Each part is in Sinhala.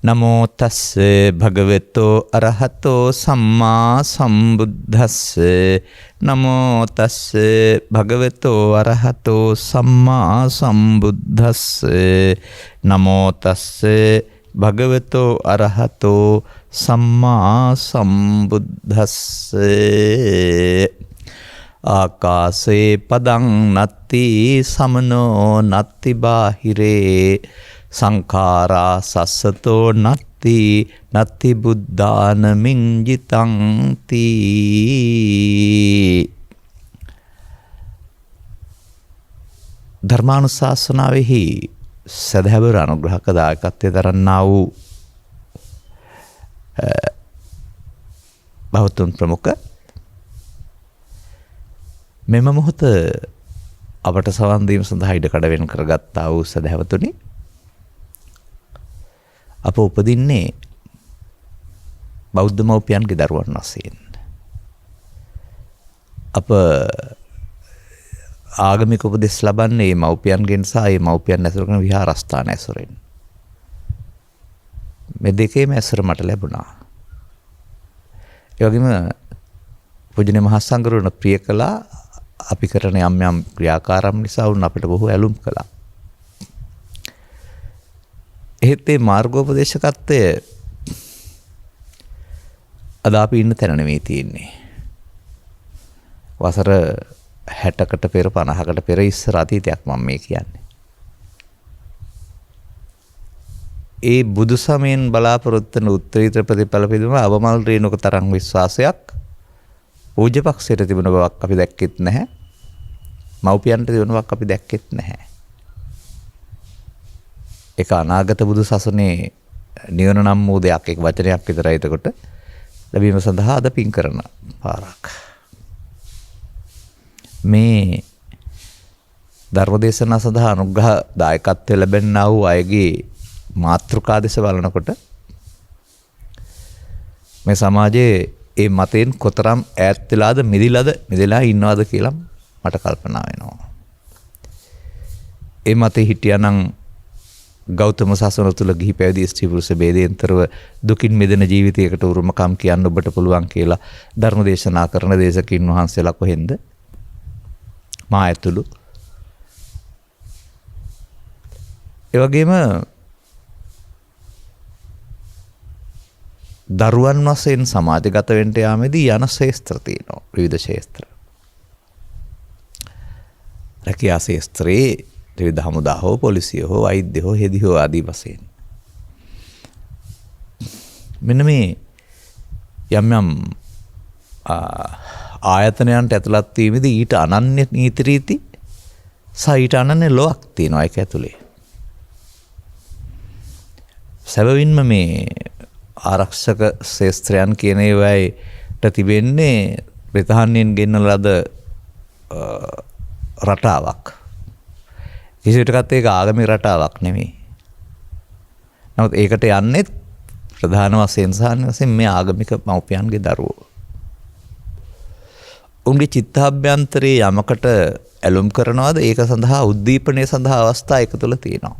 නමෝ තස්ස භගවතෝ අරහතෝ සම්මා සම්බුද්දස්ස නමෝ තස්ස භගවතෝ අරහතෝ සම්මා සම්බුද්දස්ස නමෝ තස්ස භගවතෝ අරහතෝ සම්මා සම්බුද්දස්ස ආකාසේ පදං නත්ති සමනෝ නත්ති බාහිරේ සංඛාරා සස්සතෝ නත්ති නත්ති බුද්ධාන මිංජිතං තී. ධර්මානුශාසනාවෙහි සදහැවර අනුග්‍රහක දායකත්වයේ දරන්නා වූ බෞද්ධ ප්‍රමුඛ මෙම මොහොත අපට සවන් දීම සඳහා ඉඩකඩ වෙන් කරගත්තා වූ සදහැවතුනි, අප උපදින්නේ බෞද්ධ මව්පියන්ගේ දරුවන් වශයෙන්. අප ආගමික උපදෙස් ලබන්නේ මව්පියන්ගෙන් සහ ඒ මව්පියන් ඇසුරු කරන විහාරස්ථාන ඇසුරෙන්. මේ දෙකේම ඇසුර මට ලැබුණා. ඒ වගේම පූජනීය මහා සංඝරුවන ප්‍රිය කළා. අපි කරන යම් යම් ක්‍රියාකාරම් නිසා වුණ අපිට බොහෝ ඇලුම් කළා. එහෙත් මේ මාර්ගෝපදේශකත්වය අද අපි ඉන්න තැන නෙමෙයි තියෙන්නේ. වසර 60කට පෙර 50කට පෙර ඉස්සර අතීතයක් මම මේ කියන්නේ. ඒ බුදු සමයෙන් බලාපොරොත්තු වන උත්තරීතර ප්‍රතිඵල පිළිබඳව අවමල් රේණුක තරම් විශ්වාසයක් පූජ්‍ය පක්ෂයට තිබුණ බවක් අපි දැක්කෙත් නැහැ. මව්පියන්ට තිබුණ බවක් අපි දැක්කෙත් නැහැ. ඒක අනාගත බුදු සසුනේ නිවන නම් වූ දෙයක්, එක් වචනයක් විතරයි එතකොට ලැබීම සඳහා අද පින් කරන පාරක්. මේ ධර්මදේශනා සඳහා අනුග්‍රහ දායකත්වය ලැබෙන්නා වූ අයගේ මාතෘකා දෙස බලනකොට මේ සමාජයේ ඒ මතයෙන් කොතරම් ඈත් වෙලාද මිදලා ඉන්නවද කියලා මට කල්පනා වෙනවා. ඒ මතේ හිටියානම් ගෞතම සසුන තුළ ගිහි පැවිදි ස්ත්‍රී පුරුෂ ભેදයෙන්තරව දුකින් මිදෙන ජීවිතයකට උරුමකම් කියන්න ඔබට පුළුවන් කියලා ධර්ම දේශනා කරන දේශකින් වහන්සේලා කොහෙන්ද? මා ඇතුළු. ඒ වගේම දරුවන් වශයෙන් සමාජගත වෙන්න යාමේදී යන ශේස්ත්‍ර තියෙනවා, විවිධ ශේස්ත්‍ර. රැකියා ශේස්ත්‍රයේ විවිධ හමුදා හෝ පොලිසිය හෝ වෛද්‍ය හෝ හෙදි හෝ ආදී වශයෙන්. මෙන්න මේ යම් යම් ආයතනයන්ට ඇතුළත් වීමේදී ඊට අනන්‍ය නීති රීති සහ ඊට අනන්‍ය ලොවක් තියෙනවා ඒක ඇතුලේ. සැබවින්ම මේ ආරක්ෂක ශේස්ත්‍රයන් කියන ඒවාට තිබෙන්නේ බ්‍රිතාන්‍යයෙන් ගෙන්නන ලද රටාවක්. කිසිවිටකත් ඒක ආගමික රටාවක් නෙමෙයි. නමුත් ඒකට යන්නේ ප්‍රධාන වශයෙන් සාමාන්‍ය මේ ආගමික මව්පියන්ගේ දරුවෝ. උන්ගේ චිත්තාභ්‍යන්තරයේ යමකට ඇලුම් කරනවාද ඒක සඳහා උද්දීපනය සඳහා අවස්ථා එක තුළ තියෙනවා.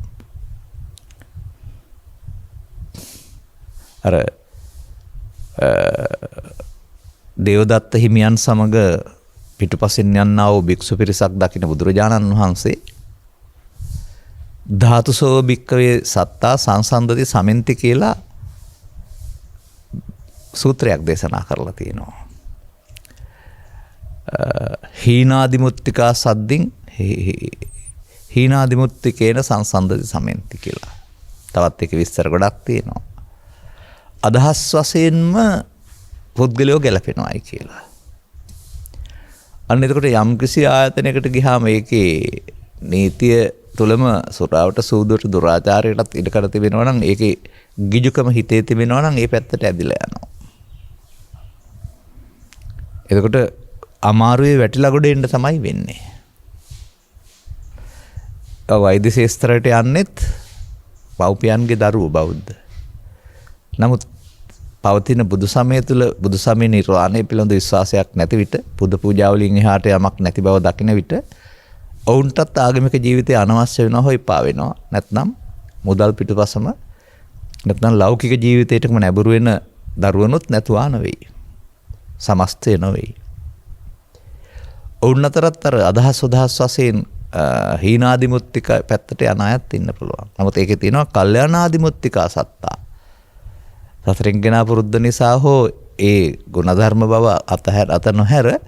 අර දේවදත්ත හිමියන් සමග පිටුපසින් යන්නා වූ භික්ෂු පිරිසක් දකින බුදුරජාණන් වහන්සේ ධාතුසෝ භික්කවේ සත්තා සංසන්දති සමෙන්ති කියලා සූත්‍රයක් දේශනා කරලා තියෙනවා. හීනාදිමුත්තිකා සද්දින් හීනාදිමුත්තිකේන සංසන්දති සමෙන්ති කියලා. තවත් එක විස්තර ගොඩක් තියෙනවා. අදහස් වශයෙන්ම පුද්ගලයෝ ගැලපෙනවායි කියලා. අන්න එතකොට යම් කිසි ආයතනයකට ගියාම ඒකේ නීතිය තුළම සුරාවට සූදුවට දුරාචාරයටත් ඉඩකඩ තිබෙනවා නම් ඒකේ ගිජුකම හිතේ තිබෙනවා නම් ඒ පැත්තට ඇදිලා යනවා. එතකොට අමාරුවේ වැටිලා ගොඩ එන්න තමයි වෙන්නේ. වෛද්‍ය ශාස්ත්‍රයට යන්නෙත් මව්පියන්ගේ දරුවෝ බෞද්ධ. නමුත් පවතින බුදු සමය තුළ බුදු සමය නිර්වාණය පිළිබඳ විශ්වාසයක් නැති විට, බුදු පූජාවලින් එහාට යමක් නැති බව දකින විට ඔවුන්ටත් ආගමික ජීවිතය අනවශ්‍ය වෙනවා, හොයිපා වෙනවා. නැත්නම් මුදල් පිටුපසම නැත්නම් ලෞකික ජීවිතයටම නැඹුරු වෙන දරුවනොත් නැතුවා නෙවෙයි. සමස්තය නෙවෙයි. ඔවුන් අතරත් අර අදහස් වශයෙන් හීනාදිමුත්තික පැත්තට යන අයත් ඉන්න පුළුවන්. නමුත් ඒකේ තියෙනවා කල්යාණාදිමුත්තිකා සත්තා. සසරින් ගෙනා පුරුද්ද නිසා හෝ ඒ ගුණධර්ම බව අත නොහැර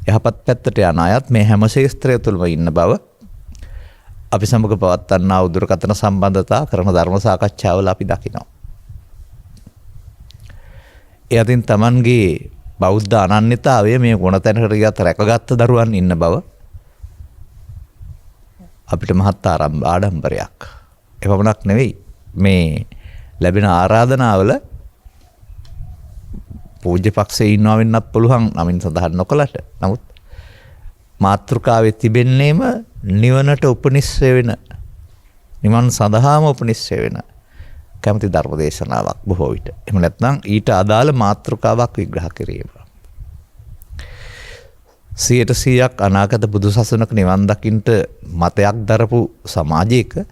යහපත් පැත්තට යන අයත් මේ හැම ශේස්ත්‍රය තුළම ඉන්න බව අපි සමග පවත්වන්නා උදුරකථන සම්බන්ධතා කරන ධර්ම සාකච්ඡාවල අපි දකිනවා. ඒ අතින් Tamanගේ බෞද්ධ අනන්‍යතාවය මේ ගුණතැනකට ගියත් රැකගත්ත දරුවන් ඉන්න බව අපිට මහත් ආඩම්බරයක්. එපමණක් නෙවෙයි මේ ලැබෙන ආරාධනාවල පූජ්‍ය පක්ෂයේ ඉන්නවා වෙන්නත් පුළුවන් නමින් සඳහන් නොකලට. නමුත් මාතෘකාවේ තිබෙන්නේම නිවනට උපනිශ්‍රය වෙන නිවන් සඳහාම උපනිශ්‍රය වෙන කැමති ධර්ම දේශනාවක් බොහෝ විට. එහෙම නැත්නම් ඊට අදාළ මාතෘකාවක් විග්‍රහ කිරීම. 100% අනාගත බුදුසසුනක නිවන් දකින්නට මතයක් දරපු සමාජයක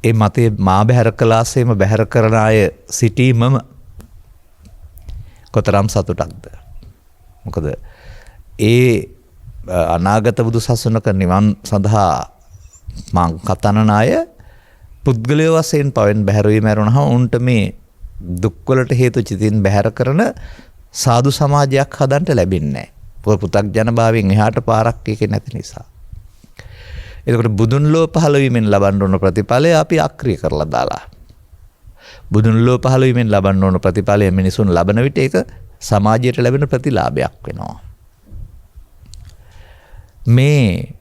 ඒ මතේ මා බැහැර කලාසේම බැහැර කරන අය සිටීමම කොතරම් සතුටක්ද. මොකද ඒ අනාගත බුදුසසුනක නිවන් සඳහා මං කතනන අය පුද්ගලය වශයෙන් පවෙන් බැහැරවී මැරුණහම උන්ට මේ දුක්වලට හේතු චිතින් බැහැර කරන සාදු සමාජයක් හදන්න ලැබෙන්නේ නැහැ. පුතග්ජන භාවයෙන් එහාට පාරක් එකේ නැති නිසා. එතකොට බුදුන් ලෝ පහළ වීමෙන් ලබන්න ඕන ප්‍රතිඵලය අපි අක්‍රිය කරලා දාලා. බුදුන් ලෝ පහළ වීමෙන් ලබන්න ඕන ප්‍රතිඵලය මිනිසුන් ලබන විට ඒක සමාජයට ලැබෙන ප්‍රතිලාභයක් වෙනවා. මේ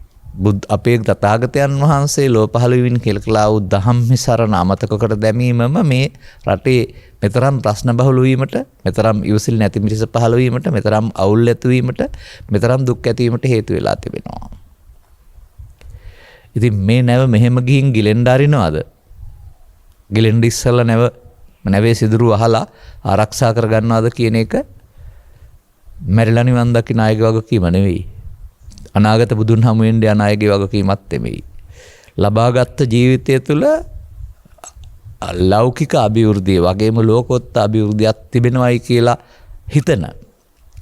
අපේ තථාගතයන් වහන්සේ ලෝ පහළ වීමෙන් කෙලකලා වූ ධම්ම සරණ අමතක කර දැමීමම මේ රටේ මෙතරම් ප්‍රශ්න බහුල වීමට, මෙතරම් ඉවසිලි නැති මිනිස පහළ වීමට, මෙතරම් අවුල් ඇති වීමට, මෙතරම් දුක් ඇති වීමට හේතු වෙලා තිබෙනවා. ඉතින් මේ නැව මෙහෙම ගිහින් ගිලෙන්න අරිනවද? ගිලෙන්න ඉස්සෙල්ලා නැවේ සිදුරු අහලා ආරක්ෂා කර ගන්නවද කියන එක මැරිලා නිවන් දකින්න අයගේ වගකීම නෙවෙයි. අනාගත බුදුන් හමුවෙන් යන අයගේ වගකීමක් තෙමෙයි. ලබාගත් ජීවිතය තුළ ලෞකික අභිවෘද්ධිය වගේම ලෝකෝත්තර අභිවෘද්ධියක් තිබෙනවයි කියලා හිතන.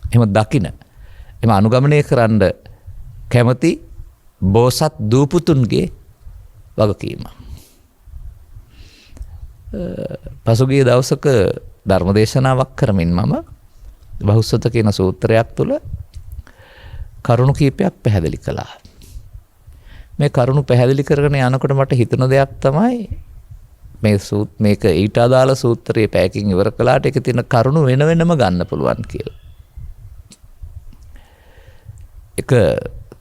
එහෙම දකින. එහෙම අනුගමනය කරන්න කැමති බෝසත් දූපුතුන්ගේ වගකීම. පසුගිය දවසක ධර්මදේශනාවක් කරමින් මම බහුසුත කියන සූත්‍රයක් තුළ කරුණු කීපයක් පැහැදිලි කළා. මේ කරුණු පැහැදිලි කරගෙන යනකොට මට හිතුණ දෙයක් තමයි මේක ඊට අදාළ සූත්‍රයේ පැයකින් ඉවර කළාට ඒක තියෙන කරුණු වෙන වෙනම ගන්න පුළුවන් කියලා. එක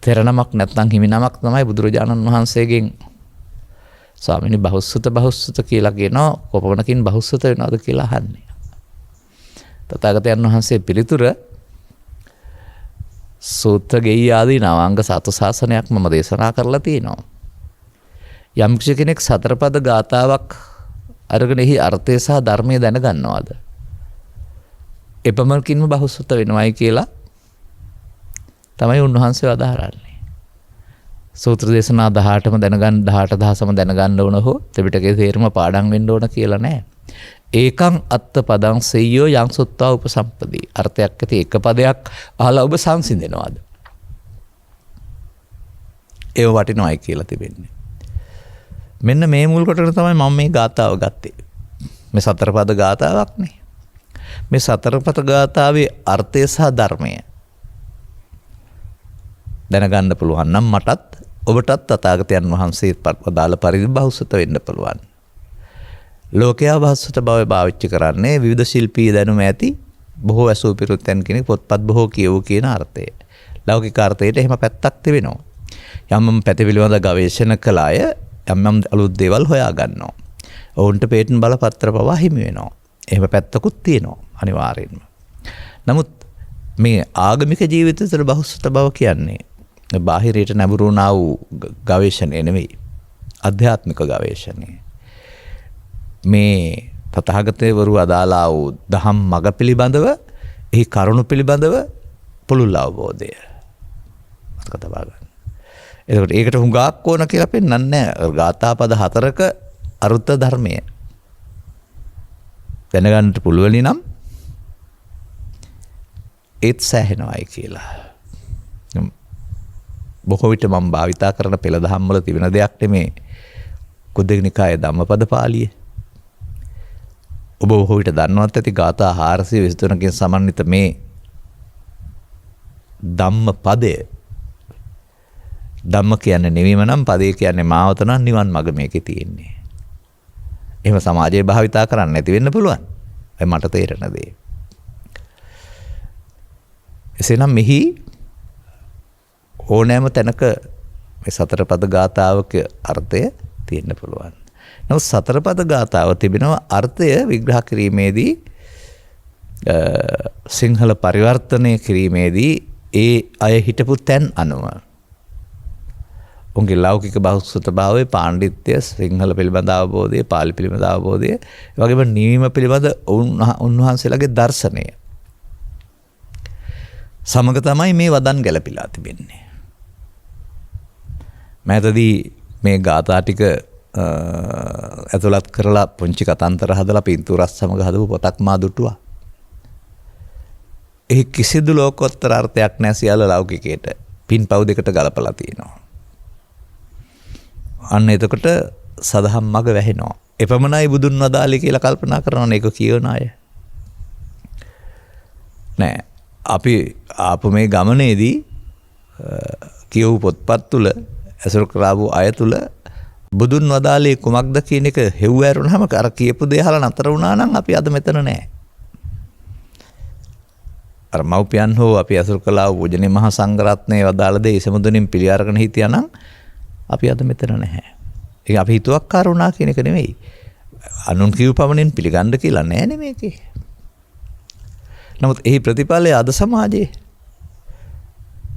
තෙරණමක් නැත්නම් හිමිනමක් තමයි බුදුරජාණන් වහන්සේගෙන් ස්වාමීනි බහුසුත කියලා කියනවා කොපමණකින් බහුසුත වෙනවද කියලා අහන්නේ. තථාගතයන් වහන්සේ පිළිතුර සූත්‍ර ගෙයි ආදී නවාංග සතු ශාසනයක් මම දේශනා කරලා තියෙනවා. යම් කෙනෙක් සතරපද ගාතාවක් අරගෙන එහි අර්ථය සහ ධර්මය දැනගන්නවද? එපමණකින්ම බහුසුත වෙනවයි කියලා තමයි උන්වහන්සේ වදාරන්නේ. සූත්‍ර දේශනා 18ම දැනගන්න 18000ම දැනගන්න ඕන හෝ ත්‍රිපිටකයේ තේරුම පාඩම් වෙන්න ඕන කියලා නෑ. ඒකං අත්ත පදං සෙය්‍යෝ යං සුත්තා උපසම්පදී. අර්ථයක් ඇති එක පදයක් අහලා ඔබ සංසිඳෙනවද? ඒව වටිනවයි කියලා තිබෙන්නේ. මෙන්න මේ මුල් කොටන තමයි මම මේ ගාථාව ගත්තේ. මේ සතර පද ගාථාවක් නේ. මේ සතර පද ගාථාවේ අර්ථය සහ ධර්මය දැනගන්න පුළුවන් නම් මටත් ඔබටත් තථාගතයන් වහන්සේ පදාළ පරිදි බහුසුත වෙන්න පුළුවන්. ලෝකයා බහුසුත බව භාවිත කරන්නේ විවිධ ශිල්පී දැනුම ඇති බොහෝ ඇසූ පිරුත්තන් කෙනෙක් පොත්පත් බොහෝ කියවූ කියන අර්ථය. ලෞකික අර්ථයට එහෙම පැත්තක් තිබෙනවා. යම් පැති පිළිබඳ ගවේෂණ කළ අය යම් අලුත් දේවල් හොයා ගන්නවා. ඔවුන්ට පේටන්ට් බලපත්‍ර පවා හිමි වෙනවා. එහෙම පැත්තකුත් තියෙනවා අනිවාර්යෙන්ම. නමුත් මේ ආගමික ජීවිතය තුළ බහුසුත බව කියන්නේ බාහිරයට නැඹුරු වුණා වූ ගවේෂණය නෙවෙයි. අධ්‍යාත්මික ගවේෂණය. මේ තථාගතවරු අදාලා වූ දහම් මඟ පිළිබඳව එහි කරුණු පිළිබඳව පුළුල් අවබෝධය. මතක තබා ගන්න. එතකොට ඒකට හුඟක් ඕන කියලා පෙන්නන්නේ නැහැ. ගාථා පද 4ක අරුත් ධර්මය. දැනගන්නට පුළුවනි නම් ඒත් සෑහෙනවායි කියලා. බොහෝ විට මම භාවිතා කරන පෙළ දහම් වල තිබෙන දෙයක් නෙමේ කුද්දක නිකායේ ධම්මපද පාළිය. ඔබ බොහෝ විට දන්නවත් ඇති ගාථා 423කින් සමන්විත මේ ධම්මපදය. ධම්ම කියන්නේ නිවීම නම් පදේ කියන්නේ මාවත නම් නිවන් මඟ මේකේ තියෙන්නේ. එහෙම සමාජයේ භාවිතා කරන්න නැති වෙන්න පුළුවන්. ඒ මට තේරෙන දේ. එසේනම් මෙහි ඕනෑම තැනක මේ සතර පද ගාථාවක අර්ථය තියෙන්න පුළුවන්. නමුත් සතර පද ගාථාව තිබෙනවා අර්ථය විග්‍රහ කිරීමේදී සිංහල පරිවර්තනය කිරීමේදී ඒ අය හිටපු තැන් අනුව උන්ගේ ලෞකික බහුසුත භාවයේ පාණ්ඩිත්‍ය සිංහල පිළිබඳ අවබෝධය පාලි පිළිබඳ අවබෝධය ඒ වගේම නිවීම පිළිබඳ උන්වහන්සේලාගේ දර්ශනය සමග තමයි මේ වදන් ගැලපිලා තිබෙන්නේ. මෑතදී මේ ගාථා ටික ඇතුළත් කරලා පුංචි කතන්තර හදලා පින්තූරත් සමග හදපු පොතක් මා දුටුවා. ඒ කිසිදු ලෝකෝත්තර අර්ථයක් නැහැ සියල්ල ලෞකිකයට පින්පව් දෙකට ගලපලා තියෙනවා. අන්න එතකොට සදහම් මග වැහෙනවා. එපමණයි බුදුන් වදාළේ කියලා කල්පනා කරනවා ඒක කියවන අය. නෑ අපි ආපු මේ ගමනේදී කියවූ පොත්පත් තුල ඇසුරු කරාවු අය තුල බුදුන් වදාළේ කුමක්ද කියන එක හෙව්ව ඇරුණාම අර කියපු දේ අහලා නතර වුණා නම් අපි අද මෙතන නෑ. අර මව්පියන් හෝ අපි ඇසුරු කළා වූ පූජනීය මහා සංඝරත්නයේ වදාළ දේ ඉසමුදුනින් පිළි අරගෙන හිටියා නම් අපි අද මෙතන නැහැ. ඒක අපි හිතුවක්කාර වුණා කියන එක නෙවෙයි. අනුන් කියව පමණින් පිළිගන්න කියලා නෑනේ මේකේ. නමුත් එහි ප්‍රතිඵලය අද සමාජයේ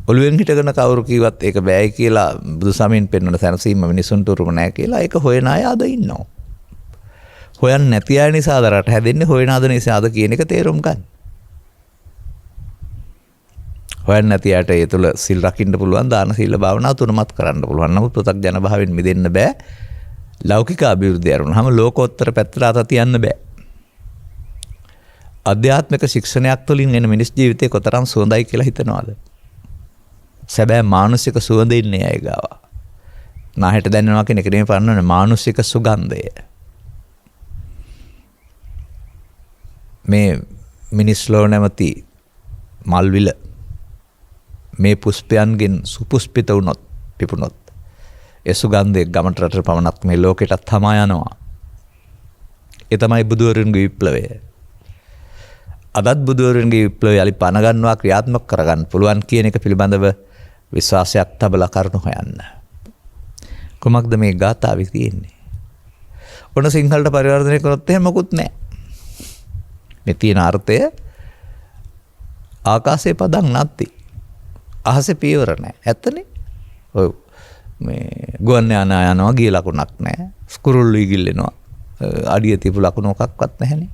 ඔළුවෙන් හිටගෙන කවුරු කිව්වත් ඒක බෑයි කියලා බුදුසමයෙන් පෙන්වන සැනසීම මිනිසුන්ට උරුම නැහැ කියලා ඒක හොයන අය අද ඉන්නවා. හොයන්නේ නැති අය නිසා අද රට හැදෙන්නේ හොයන අද නිසා අද කියන එක තේරුම් ගන්න. හොයන්නේ නැති අයට ඒ තුල සිල් රකින්න පුළුවන් දාන සීල භාවනා තුනමත් කරන්න පුළුවන්. නමුත් පෘථග්ජන භාවයෙන් මිදෙන්න බෑ. ලෞකික අභිවෘද්ධිය අරුණාම ලෝකෝත්තර පැත්තට අත තියන්න බෑ. අධ්‍යාත්මික ශික්ෂණයක් තුළින් එන මිනිස් ජීවිතේ කොතරම් සුවඳයි කියලා හිතනවාද? සැබෑ මානසික සුවඳ ඉන්නේ අය ගාව. නාහෙට දැනෙනවා කියන එක නෙමෙයි පන්නන්නේ මානසික සුගන්ධය. මේ මිනිස්ලෝ නැමැති මල්විල මේ පුෂ්පයන්ගෙන් සුපුෂ්පිත වුණොත් පිපුණොත් ඒ සුගන්ධය ගමට රටට පමණක් මේ ලෝකෙටත් තමා යනවා. ඒ තමයි බුදුවරුන්ගේ විප්ලවය. අදත් බුදුවරුන්ගේ විප්ලවය යලි පණ ගන්නවා ක්‍රියාත්මක කරගන්න පුළුවන් කියන එක පිළිබඳව විශ්වාසයක් තබලා කරුණු හොයන්න. කොමක්ද මේ ගාථාවේ තියෙන්නේ? ඔන්න සිංහලට පරිවර්තනය කරොත් එහෙම මොකුත් නැහැ. මේ තියෙන අර්ථය ආකාශේ පදන් නැති. අහසේ පියවර නැහැ. ඇත්තනේ? ඔව්. මේ ගුවන් යාන යනවා ගිය ලකුණක් නැහැ. ස්කුරුල්ලු ඉගිල්ලෙනවා. අඩිය තියපු ලකුණු මොකක්වත් නැහැනේ.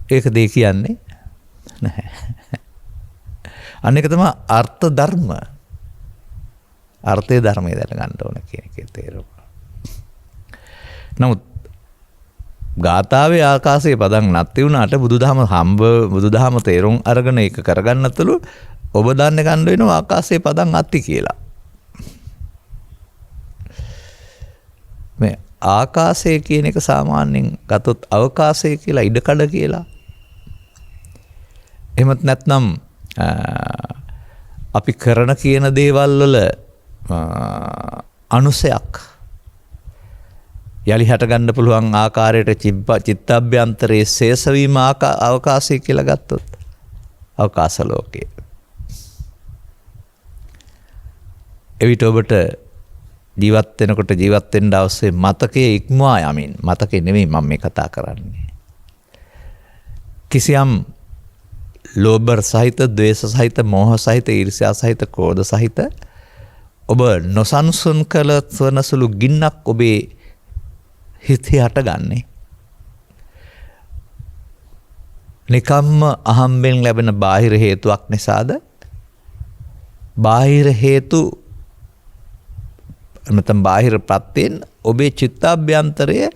ඒක දෙය කියන්නේ නැහැ. අනික තමයි අර්ථ ධර්ම. අර්ථයේ ධර්මයේ දැනගන්න ඕන කියන එකේ තේරුම. නමුත් ගාථාවේ ආකාශයේ පදන් නැති වුණාට බුදුදහම තේරුම් අරගෙන ඒක කරගන්නතුළු ඔබ දන්නේ ගන්න වෙනවා ආකාශයේ පදන් නැති කියලා. මේ ආකාශය කියන එක සාමාන්‍යයෙන් ගතොත් අවකාශය කියලා ඉඩකඩ කියලා. එහෙමත් නැත්නම් අපි කරන කියන දේවල් වල අනුසයක් යලි හට ගන්න පුළුවන් ආකාරයට චිත්තාභ්‍යන්තරයේ ශේෂ වීම අවකාශය කියලා ගත්තොත් අවකාශ ලෝකේ. එවිට ඔබට ජීවත් වෙනකොට ජීවත් වෙන්න අවශ්‍ය මතකයේ ඉක්මවා යමින් මතකේ නෙමෙයි මම මේ කතා කරන්නේ. කිසියම් ලෝභ සහිත, ද්වේෂ සහිත, මෝහ සහිත, ඊර්ෂ්‍යා සහිත, ක්‍රෝධ සහිත ඔබ නොසන්සුන් කළ සවනසුළු ගින්නක් ඔබේ හිතේ හටගන්නේ. නිකම්ම අහම්බෙන් ලැබෙන බාහිර හේතුවක් නිසාද? බාහිර හේතු නැත්නම් බාහිර ප්‍රත්‍යයෙන් ඔබේ චිත්තාභ්‍යන්තරය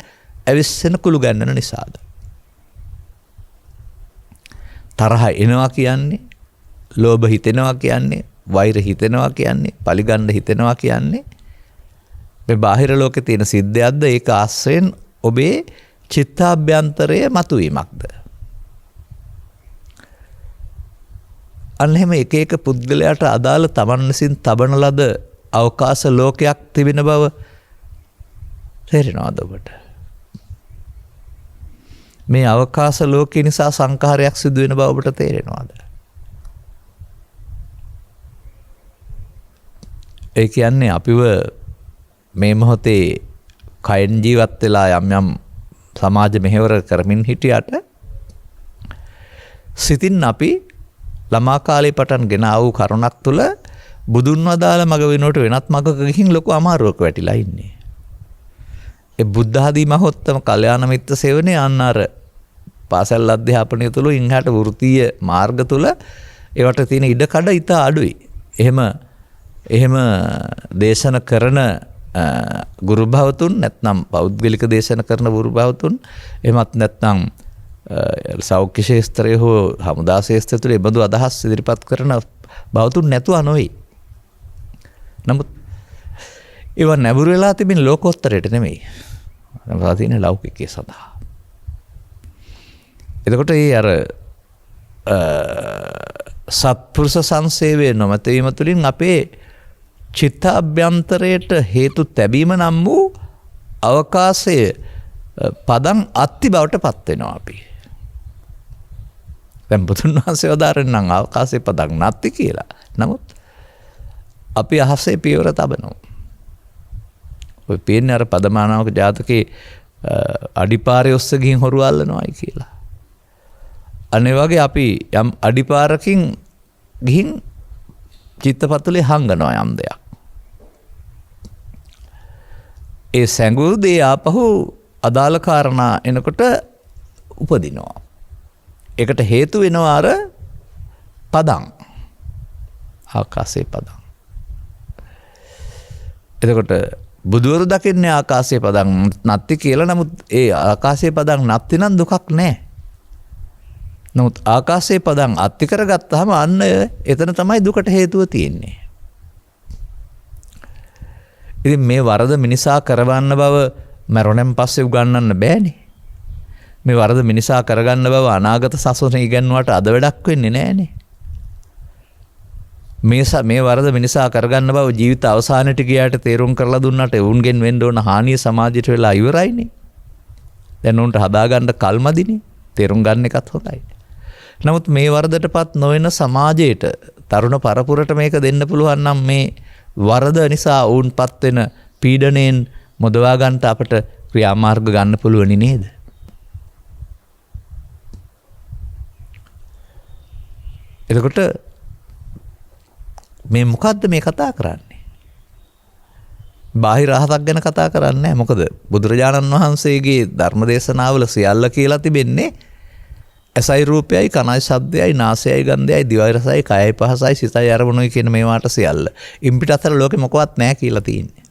ඇවිස්සෙන කුළු ගැන්වෙන නිසාද? තරහ එනවා කියන්නේ, ලෝභ හිතෙනවා කියන්නේ, වෛර හිතෙනවා කියන්නේ, පලිගණ්ඩ හිතෙනවා කියන්නේ මේ බාහිර ලෝකේ තියෙන සිද්ධියක්ද? ඒක ආශ්‍රයෙන් ඔබේ චිත්තාභ්‍යන්තරයේ මතුවීමක්ද? අන්න එහෙම එක එක පුද්ගලයාට අදාළ තමන් විසින් තබන ලද අවකාශ ලෝකයක් තිබෙන බව තේරෙනවද ඔබට? මේ අවකාශ ලෝකේ නිසා සංඛාරයක් සිදු වෙන බව ඔබට තේරෙනවද? ඒ කියන්නේ අපිව මේ මොහොතේ කයෙන් ජීවත් වෙලා යම් යම් සමාජ මෙහෙවර කරමින් හිටියට සිතින් අපි ළමා කාලේ පටන් ගෙන ආ වූ කරුණක් තුළ බුදුන් වදාළ මඟ වෙනුවට වෙනත් මඟක ගිහින් ලොකු අමාරුවක වැටිලා ඉන්නේ. ඒ බුද්ධ ආදී මහෝත්තම කල්යාණ මිත්‍ර සේවනයේ අන්න අර පාසල් අධ්‍යාපනය තුළ ඉන්හාට වෘත්තීය මාර්ග තුළ ඒවට තියෙන ඉඩ කඩ ඉතා අඩුයි. එහෙම දේශන කරන ගුරු භවතුන් නැත්නම් පෞද්ගලික දේශන කරන ගුරු භවතුන් එහෙමත් නැත්නම් සෞඛ්‍ය ශාස්ත්‍රයේ හෝ හමුදා ශාස්ත්‍රය තුළ බඳු අදහස් ඉදිරිපත් කරන භවතුන් නැතුව නොවේ. නමුත් ඒවා නැඹුරු වෙලා තිබෙන ලෝකෝත්තරයට නෙමෙයි. නැඹුරුලා තියෙන ලෞකිකයේ සඳහා. එතකොට ඒ අර සත්පුරුෂ සංසේවයේ නොමැති වීම තුළින් අපේ චිත්තාභ්‍යන්තරයට හේතු තැබීම නම් වූ අවකාශයේ පදං අත්ති බවට පත් වෙනවා අපි. දැන් බුදුන් වහන්සේ වදාරන නම් අවකාශයේ පදං නැති කියලා. නමුත් අපි අහසේ පියවර තබනවා. ඔය පේන්නේ අර පදමානාවක ජාතකේ අඩිපාරේ ඔස්ස ගිහින් හොරු අල්ලනවායි කියලා. අනේ වගේ අපි යම් අඩිපාරකින් ගිහින් චිත්තපතුලේ හංගනවා යම් දෙයක්. ඒ සැඟවූ දේ ආපහු අදාළ කාරණා එනකොට උපදිනවා. ඒකට හේතු වෙනවා අර පදං. ආකාශයේ පදං. එතකොට බුදුවරු දකින්නේ ආකාශයේ පදං නැති කියලා. නමුත් ඒ ආකාශයේ පදං නැති නම් දුකක් නැහැ. නමුත් ආකාශයේ පදං අත්ති කරගත්තාම අන්න එතන තමයි දුකට හේතුව තියෙන්නේ. ඉතින් මේ වරද මිනිසා කරවන්න බව මරණයෙන් පස්සේ උගන්වන්න බෑනේ. මේ වරද මිනිසා කරගන්න බව අනාගත සසුනේ ඉගෙනුවාට අද වැඩක් වෙන්නේ නෑනේ. මේ වරද මිනිසා කරගන්න බව ජීවිත අවසානයට ගියාට තේරුම් කරලා දුන්නාට උන්ගෙන් වෙන්න ඕන හානිය සමාජයට වෙලා ඉවරයිනේ. දැන් උන්ට හදාගන්න කල්මදිනේ. තේරුම් ගන්න එකත් හොඳයි. නමුත් මේ වරදටපත් නොවන සමාජයට තරුණ පරපුරට මේක දෙන්න පුළුවන් නම් මේ වරද නිසා වුන්පත් වෙන පීඩණයෙන් මොදවා ගන්නට අපට ක්‍රියාමාර්ග ගන්න පුළුවනි නේද? එතකොට මේ මොකද්ද මේ කතා කරන්නේ? බාහිර රහසක් ගැන කතා කරන්නේ නැහැ. මොකද බුදුරජාණන් වහන්සේගේ ධර්ම දේශනාවල සියල්ල කියලා තිබෙන්නේ ඇසයි රූපයයි කනයි ශබ්දයයි නාසයයි ගන්ධයයි දිවයි රසයයි කයයි පහසයි සිතයි අරමුණුයි කියන මේවාට සියල්ල. ඉම්පිට අතර ලෝකෙ මොකවත් නැහැ කියලා තියෙන්නේ.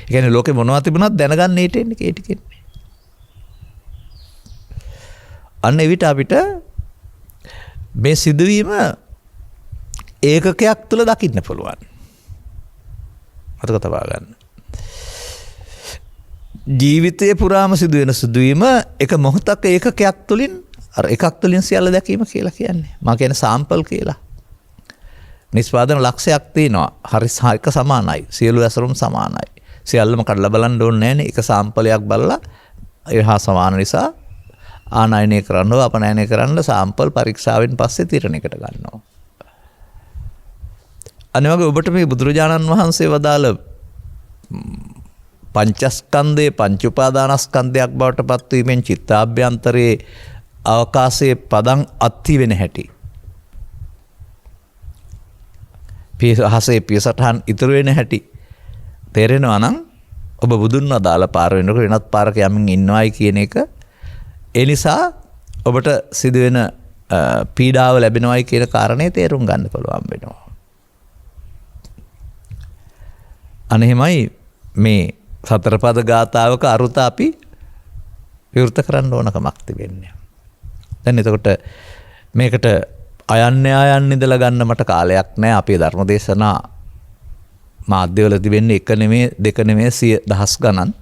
ඒ කියන්නේ ලෝකෙ මොනවද තිබුණත් දැනගන්න ඊට එන්නේ කේටි කියන්නේ. අන්න එවිට අපිට මේ සිදුවීම ඒකකයක් තුල දකින්න පුළුවන්. මතක තබා ගන්න. ජීවිතයේ පුරාම සිදුවෙන සිදුවීම එක මොහොතක ඒකකයක් තුලින් අර එකක් තුලින් සියල්ල දැකීම කියලා කියන්නේ. මම කියන්නේ සාම්පල් කියලා. නිෂ්පාදන ලක්ෂයක් තියෙනවා. හරි එක සමානයි. සියලු ඇසුරුම් සමානයි. සියල්ලම කඩලා බලන්න ඕනේ නැහැනේ. එක සාම්පලයක් බලලා ඒ හා සමාන නිසා ආනයනය කරනවා අපනයනය කරන්න සාම්පල් පරීක්ෂාවෙන් පස්සේ තීරණයකට ගන්නවා. අනිවාර්යයෙන් ඔබට මේ බුදුරජාණන් වහන්සේ වදාළ පංචස්කන්ධයේ පංච උපාදානස්කන්ධයක් බවට පත්වීමෙන් චිත්තාභ්‍යන්තරයේ අවකාශයේ පදං අත්ති වෙන හැටි. පියහසේ පියසටහන් ඉතුරු වෙන හැටි තේරෙනවා නම් ඔබ බුදුන් වදාළ පාර වෙනකොට වෙනත් පාරක යමින් ඉන්නවයි කියන එක ඒ නිසා ඔබට සිදුවෙන පීඩාව ලැබෙනවයි කියන කාරණේ තේරුම් ගන්න පුළුවන් වෙනවා. අනෙහිමයි මේ සතරපද ගාථාවක අරුත අපි විවෘත කරන්න ඕන කමක් තිබෙන්නේ. දැන් එතකොට මේකට අයන්න ඉඳලා ගන්න මට කාලයක් නැහැ. අපේ ධර්මදේශනා මාධ්‍යවල තිබෙන්නේ එක නෙමෙයි දෙක නෙමෙයි 100,000 ගණන්.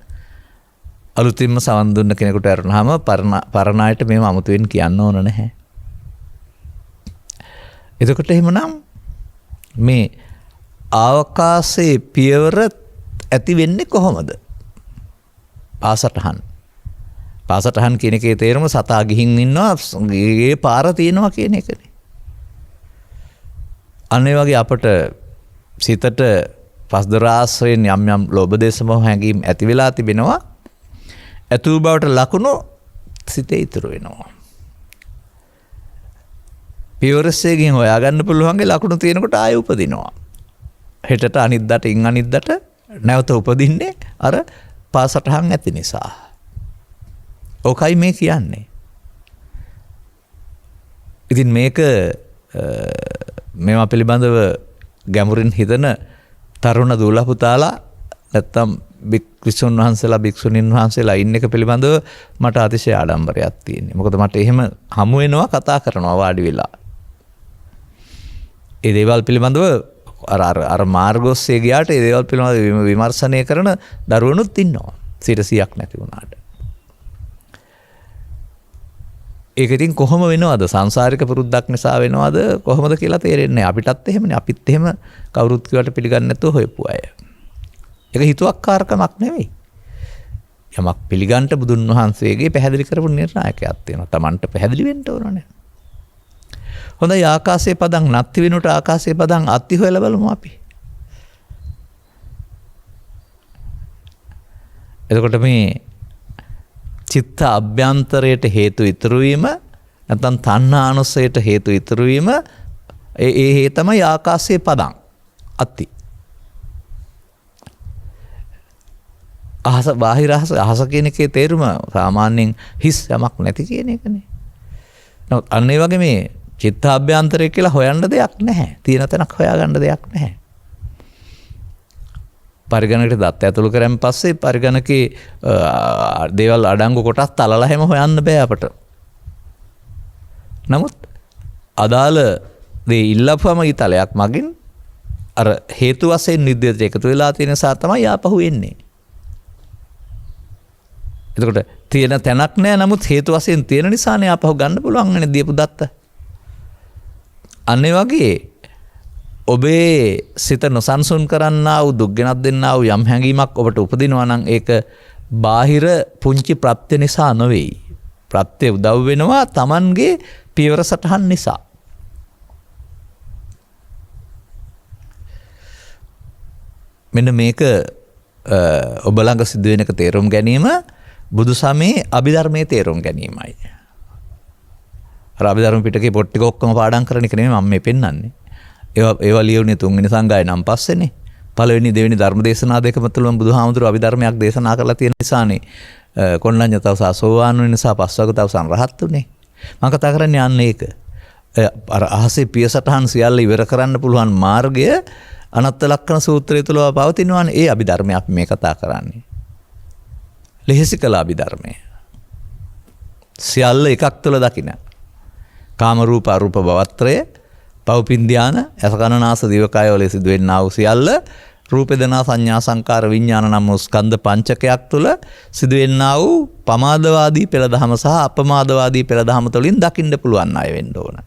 අලුතින්ම සවන් දුන්න කෙනෙකුට අරනහම පරණ අයට මේව අමුතුවෙන් කියන්න ඕන නැහැ. එතකොට එහෙමනම් මේ අවකාශයේ පියවර ඇති වෙන්නේ කොහොමද? පාසටහන් කියන එකේ තේරුම සතා ගිහින් ඉන්නවා ගේ පාර තියෙනවා කියන එකනේ. අනේ වගේ අපට සිතට පස්දරාශ්‍රයෙන් යම් ලෝභ දේශ මොහ හැඟීම් ඇති වෙලා තිබෙනවා. ඇතුළු බවට ලකුණු සිතේ ඉතුරු වෙනවා. පියවරසේකින් හොයාගන්න පුළුවන්ගේ ලකුණු තියෙනකොට ආයෙ උපදිනවා. හෙටට අනිද්දාට අනිද්දාට නැවත උපදින්නේ අර පාසටහන් ඇති නිසා. ඕකයි මේ කියන්නේ. ඉතින් මේක මේවා පිළිබඳව ගැඹුරින් හිතන තරුණ දූල පුතාලා නැත්තම් භික්ෂුන් වහන්සේලා භික්ෂුණීන් වහන්සේලා ඉන්න එක පිළිබඳව මට අතිශය ආඩම්බරයක් තියෙනවා. මොකද මට එහෙම හමු වෙනවා කතා කරනවා වාඩි වෙලා. ඒ දේවල් පිළිබඳව අර මාර්ගෝස්සේ ගියාට ඒ දේවල් පිළිබඳව විමර්ශනය කරන දරුවනුත් ඉන්නවා. 100ක් නැති වුණාට. ඒක ඉතින් කොහොම වෙනවද? සංසාරික පුරුද්දක් නිසා වෙනවද කොහොමද කියලා තේරෙන්නේ නැහැ. අපිටත් එහෙමනේ. අපිත් එහෙම කවුරුත් කිව්වට පිළිගන්නේ නැතුව හොයපු අය. ඒක හිතුවක්කාරකමක් නෙවෙයි. යමක් පිළිගන්න බුදුන් වහන්සේගේ පැහැදිලි කරපු නිර්ණායකයක් තියෙනවා. Tamanට පැහැදිලි වෙන්න ඕනනේ. හොඳයි ආකාශයේ පදන් නැති වෙනුට ආකාශයේ පදන් අත්ති හොයලා බලමු අපි. එතකොට මේ චිත්ත අභ්‍යන්තරයට හේතු ඉතුරු වීම නැත්නම් තණ්හානුසයට හේතු ඉතුරු වීම ඒ තමයි ආකාශයේ පදන් අත්ති. අහස බාහිර අහස කියන එකේ තේරුම සාමාන්‍යයෙන් හිස් යමක් නැති කියන එකනේ. නමුත් අන්න ඒ වගේ මේ චිත්ත අභ්‍යන්තරය කියලා හොයන්න දෙයක් නැහැ. තියෙන තැනක් හොයාගන්න දෙයක් නැහැ. පරිගණකයට දත් ඇතුළු කරන් පස්සේ පරිගණකේ දේවල් අඩංගු කොටස් තලලා හැම හොයන්න බෑ අපට. නමුත් අදාළ දේ ඉල්ලපුවම ඊතලයක් මගින් අර හේතු වශයෙන් නිද්දේට එකතු වෙලා තියෙන නිසා තමයි ආපහු එන්නේ. එතකොට තියෙන තැනක් නෑ නමුත් හේතු වශයෙන් තියෙන නිසානේ ආපහු ගන්න පුළුවන් නේ දීපු දත්ත. අන්න ඒ වගේ ඔබේ සිත නොසන්සුන් කරන්නා වූ දුක් ගෙනත් දෙන්නා වූ යම් හැඟීමක් ඔබට උපදිනවා නම් ඒක බාහිර පුංචි ප්‍රත්‍ය නිසා නොවේයි. ප්‍රත්‍ය උදව් වෙනවා Tamanගේ පියවර සටහන් නිසා. මෙන්න මේක ඔබ ළඟ සිදුවෙන එක තේරුම් ගැනීම බුදු සමයේ අභිධර්මයේ තේරුම් ගැනීමයි. අර අභිධර්ම පිටකේ පොත් ටික ඔක්කොම පාඩම් කරන එක නෙමෙයි මම මේ පෙන්නන්නේ. ඒවා ලියුනේ තුන්වෙනි සංගායනම් පස්සේනේ. පළවෙනි දෙවෙනි ධර්ම දේශනා දෙකම තුලම බුදුහාමුදුරුවෝ අභිධර්මයක් දේශනා කරලා තියෙන නිසානේ කොණ්ණඤ්ඤ තවසා සෝවාන් වෙන නිසා පස්වග තවසන් රහත් උනේ. මම කතා කරන්නේ අන්න ඒක. අර අහසේ පියසටහන් සියල්ල ඉවර කරන්න පුළුවන් මාර්ගය අනත්ත ලක්ෂණ සූත්‍රය තුල පවතිනවානේ. ඒ අභිධර්මය අපි මේ කතා කරන්නේ. ලෙහෙසි කළ අභිධර්මය. සියල්ල එකක් තුල දකින්න. කාම රූප අරූප භවත්‍රය පව්පින් ධාන අසකනනාස දිවකය වල සිදුවෙනා වූ සියල්ල රූප වේදනා සංඥා සංකාර විඥාන නම් වූ ස්කන්ධ පංචකයක් තුල සිදුවෙනා වූ පමාදවාදී පෙළදහම සහ අපමාදවාදී පෙළදහම තුලින් දකින්න පුළුවන් අය වෙන්න ඕන.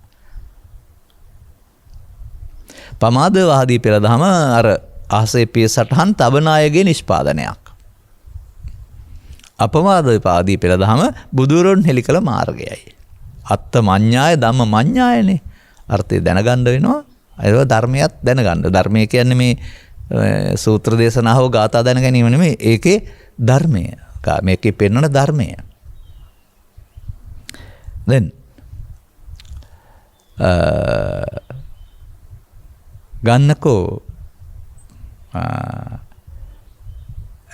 පමාදවාදී පෙළදහම අර ආසේ පිය සටහන් තබන අයගේ නිෂ්පාදනයක්. අපමාදවාදී පෙළදහම බුදුරොන් හෙලි කළ මාර්ගයයි. අත්ත මඤ්ඤාය ධම්ම මඤ්ඤායනේ. අර්ථය දැනගන්න වෙනවා. ඒක ධර්මයක් දැනගන්න. ධර්මය කියන්නේ මේ සූත්‍ර දේශනා හෝ ගාථා දැන ගැනීම නෙමෙයි. ඒකේ ධර්මය. මේකේ පෙන්වන ධර්මය. දැන් ගන්නකෝ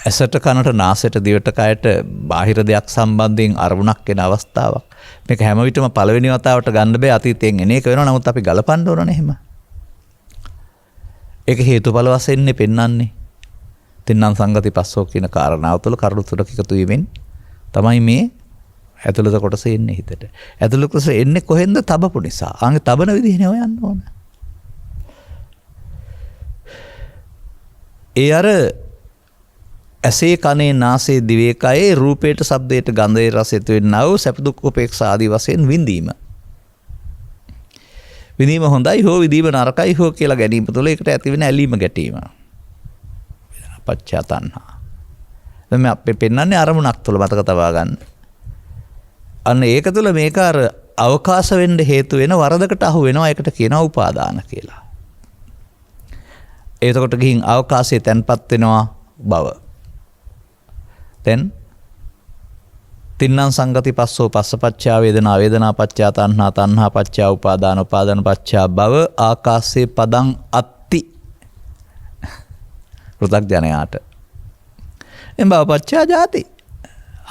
ඇසට කනට නාසයට දිවට කයට බාහිර දෙයක් සම්බන්ධයෙන් අරමුණක් එන අවස්ථාවක්. මේක හැම විටම පළවෙනි වතාවට ගන්න බෑ අතීතයෙන් එන එක වෙනවා. නමුත් අපි ගලපන්න ඕනනේ එහෙම. ඒක හේතුඵල වශයෙන්නේ පෙන්වන්නේ. තින්නම් සංගති පස්සෝ කියන කාරණාව තුළ කරුණු තුනක් එකතු වීමෙන් තමයි මේ ඇතුළත කොටස එන්නේ හිතට. ඇතුළත කොටස එන්නේ කොහෙන්ද? තබපු නිසා. ආන්ගේ තබන විදිහනේ හොයන්න ඕන. ඒ අර ඇසේ කනේ නාසයේ දිවේ කයේ රූපයට ශබ්දයට ගන්ධයේ රසයට වෙන්නා වූ සැප දුක් උපේක්ෂා ආදී වශයෙන් විඳීම. විඳීම හොඳයි හෝ විඳීම නරකයි හෝ කියලා ගැනීම තුළ ඒකට ඇති වෙන ඇලීම ගැටීම. පච්චා තණ්හා. දැන් මේ අපි පෙන්වන්නේ අරමුණක් තුළ මතක තබා ගන්න. අන්න ඒක තුළ මේක අර අවකාශ වෙන්න හේතු වෙන වරදකට අහු වෙනවා. ඒකට කියනවා උපාදාන කියලා. එතකොට ගිහින් අවකාශයේ තැන්පත් වෙනවා බව. දැන් තින්නම් සංගති පස්සෝ පස්සපච්චා වේදනා වේදනා පච්චා තණ්හා තණ්හා පච්චා උපාදාන උපාදාන පච්චා භව ආකාශයේ පදං අත්ති පෘථග්ජනයාට එම් භව පච්චා ජාති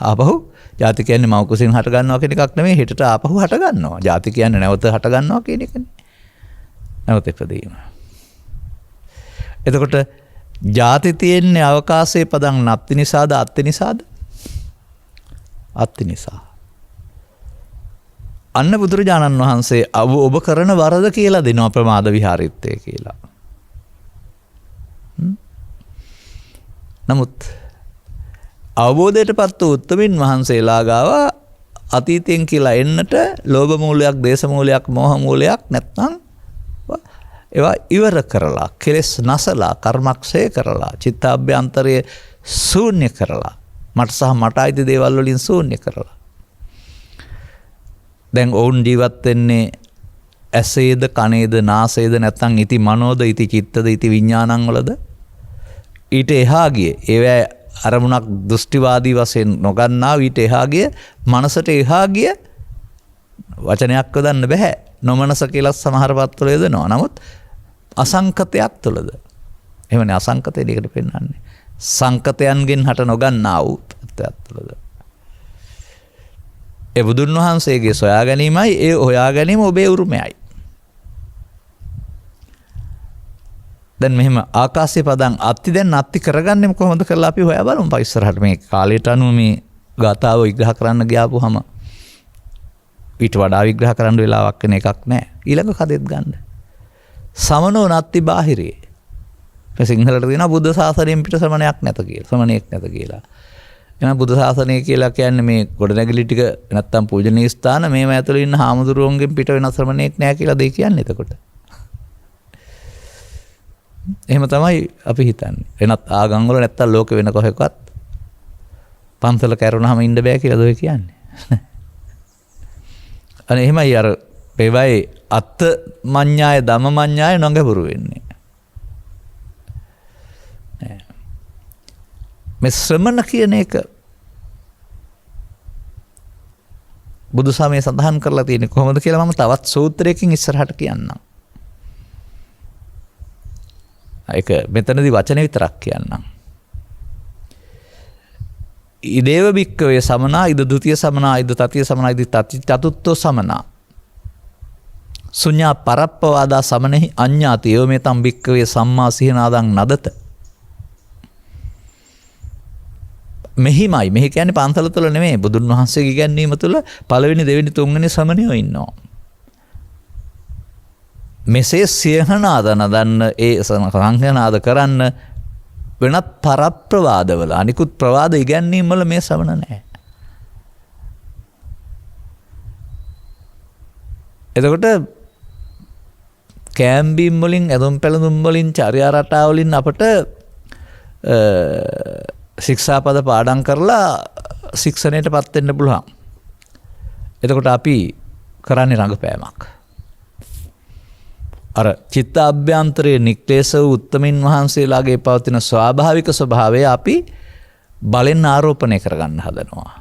ආපහු ජාති කියන්නේ මව කුසින් හට ගන්නවා කියන එකක් නෙමෙයි හිතට ආපහු හට ගන්නවා ජාති කියන්නේ නැවත හට ගන්නවා කියන එකනේ නැවත ඉපදීම එතකොට ජාති තියෙන්නේ අවකාශයේ පදං නැති නිසාද අත්ති නිසාද අත්ති නිසා. අන්න බුදුරජාණන් වහන්සේ ඔබ කරන වරද කියලා දෙනවා ප්‍රමාද විහාරීත්වය කියලා. නමුත් අවබෝධයට පත් වූ උත්තමින් වහන්සේලා ගාව අතීතයෙන් කියලා එන්නට ලෝභ මූලයක්, දේශ මූලයක්, මෝහ මූලයක් නැත්නම් ඒවා ඉවර කරලා, කෙලෙස් නැසලා, කර්මක්ෂය කරලා, චිත්තාභ්‍යන්තරය ශූන්‍ය කරලා මට සහ මට අයිති දේවල් වලින් ශූන්‍ය කරලා. දැන් ඔවුන් ජීවත් වෙන්නේ ඇසේද, කනේද, නාසයේද නැත්නම් ඉති මනෝද, ඉති චිත්තද, ඉති විඥානං වලද? ඊට එහා ගියේ ඒවැ අරමුණක් දෘෂ්ටිවාදී වශයෙන් නොගන්නා ඊට එහා ගිය මනසට එහා ගිය වචනයක් යොදන්න බෑ. නොමනස කියලා සමහර පත්වල යොදනවා. නමුත් අසංකතයක් තුළද? එහෙමනේ අසංකතය දෙකට පෙන්වන්නේ. සංකතයන්ගෙන් හට නොගන්නා වූ තත්ත්වයක් තුළද? ඒ බුදුන් වහන්සේගේ සොයා ගැනීමයි ඒ හොයා ගැනීම ඔබේ උරුමයයි. දැන් මෙහෙම ආකාශයේ පදං අත්ති දැන් අත්ති කරගන්නේ කොහොමද කරලා අපි හොයා බලමු. ඉස්සරහට මේ කාලයට අනුව මේ ගාථාව විග්‍රහ කරන්න ගියාපුවම ඊට වඩා විග්‍රහ කරන්න වෙලාවක් වෙන එකක් නැහැ. ඊළඟ කදෙත් ගන්න. සමනෝ නත්ති බාහිරේ. මේ සිංහලට දෙනවා බුද්ධ ශාසනයෙන් පිට ශ්‍රමණයක් නැත කියලා. ශ්‍රමණයෙක් නැත කියලා. එහෙනම් බුද්ධ ශාසනය කියලා කියන්නේ මේ ගොඩනැගිලි ටික නැත්තම් පූජනීය ස්ථාන මේව ඇතුළේ ඉන්න හාමුදුරුවන්ගෙන් පිට වෙන ශ්‍රමණයෙක් නැහැ කියලා දෙයි කියන්නේ එතකොට. එහෙම තමයි අපි හිතන්නේ. වෙනත් ආගම් වල නැත්තම් ලෝකෙ වෙන කොහෙකවත් පන්සල කැරුණාම ඉන්න බෑ කියලාද ඔය කියන්නේ. අනේ එහෙමයි අර පෙවයි අත්ත මඤ්ඤාය ධම මඤ්ඤාය නොඟබුරු වෙන්නේ. මේ ශ්‍රමණ කියන එක බුදු සමයේ සඳහන් කරලා තියෙන්නේ කොහොමද කියලා මම තවත් සූත්‍රයකින් ඉස්සරහට කියන්නම්. ඒක මෙතනදී වචනේ විතරක් කියන්නම්. ඉදේව භික්කවේ සමනා ඉද ဒ ුතිය සමනා ඉද තතිය සමනා ඉද චතුත්ථෝ සමනා ශුඤ්ඤා පරප්පවාදා සමනෙහි අඤ්ඤාති ඒව මේතම් භික්කවේ සම්මා සිහිනාදං නදත. මෙහිමයි මෙහි කියන්නේ පන්සල තුළ නෙමෙයි බුදුන් වහන්සේගේ ඉගැන්වීම තුළ පළවෙනි දෙවෙනි තුන්වෙනි ශ්‍රමණයෝ ඉන්නවා. මෙසේ සියහනාද නදන්න ඒ සංඝනාද කරන්න වෙනත් පරප්‍රවාදවල අනිකුත් ප්‍රවාද ඉගැන්වීම් වල මේ ශ්‍රමණ නැහැ. එතකොට කෑම්බීම් වලින් ඇඳුම් පැළඳුම් වලින් චර්යා රටා වලින් අපට ශික්ෂාපද පාඩම් කරලා ශික්ෂණයටපත් වෙන්න පුළුවන්. එතකොට අපි කරන්නේ රඟපෑමක්. අර චිත්ත අභ්‍යන්තරයේ නික්ලේශ වූ උත්තමින් වහන්සේලාගේ පවතින ස්වාභාවික ස්වභාවය අපි බලෙන් ආරෝපණය කරගන්න හදනවා.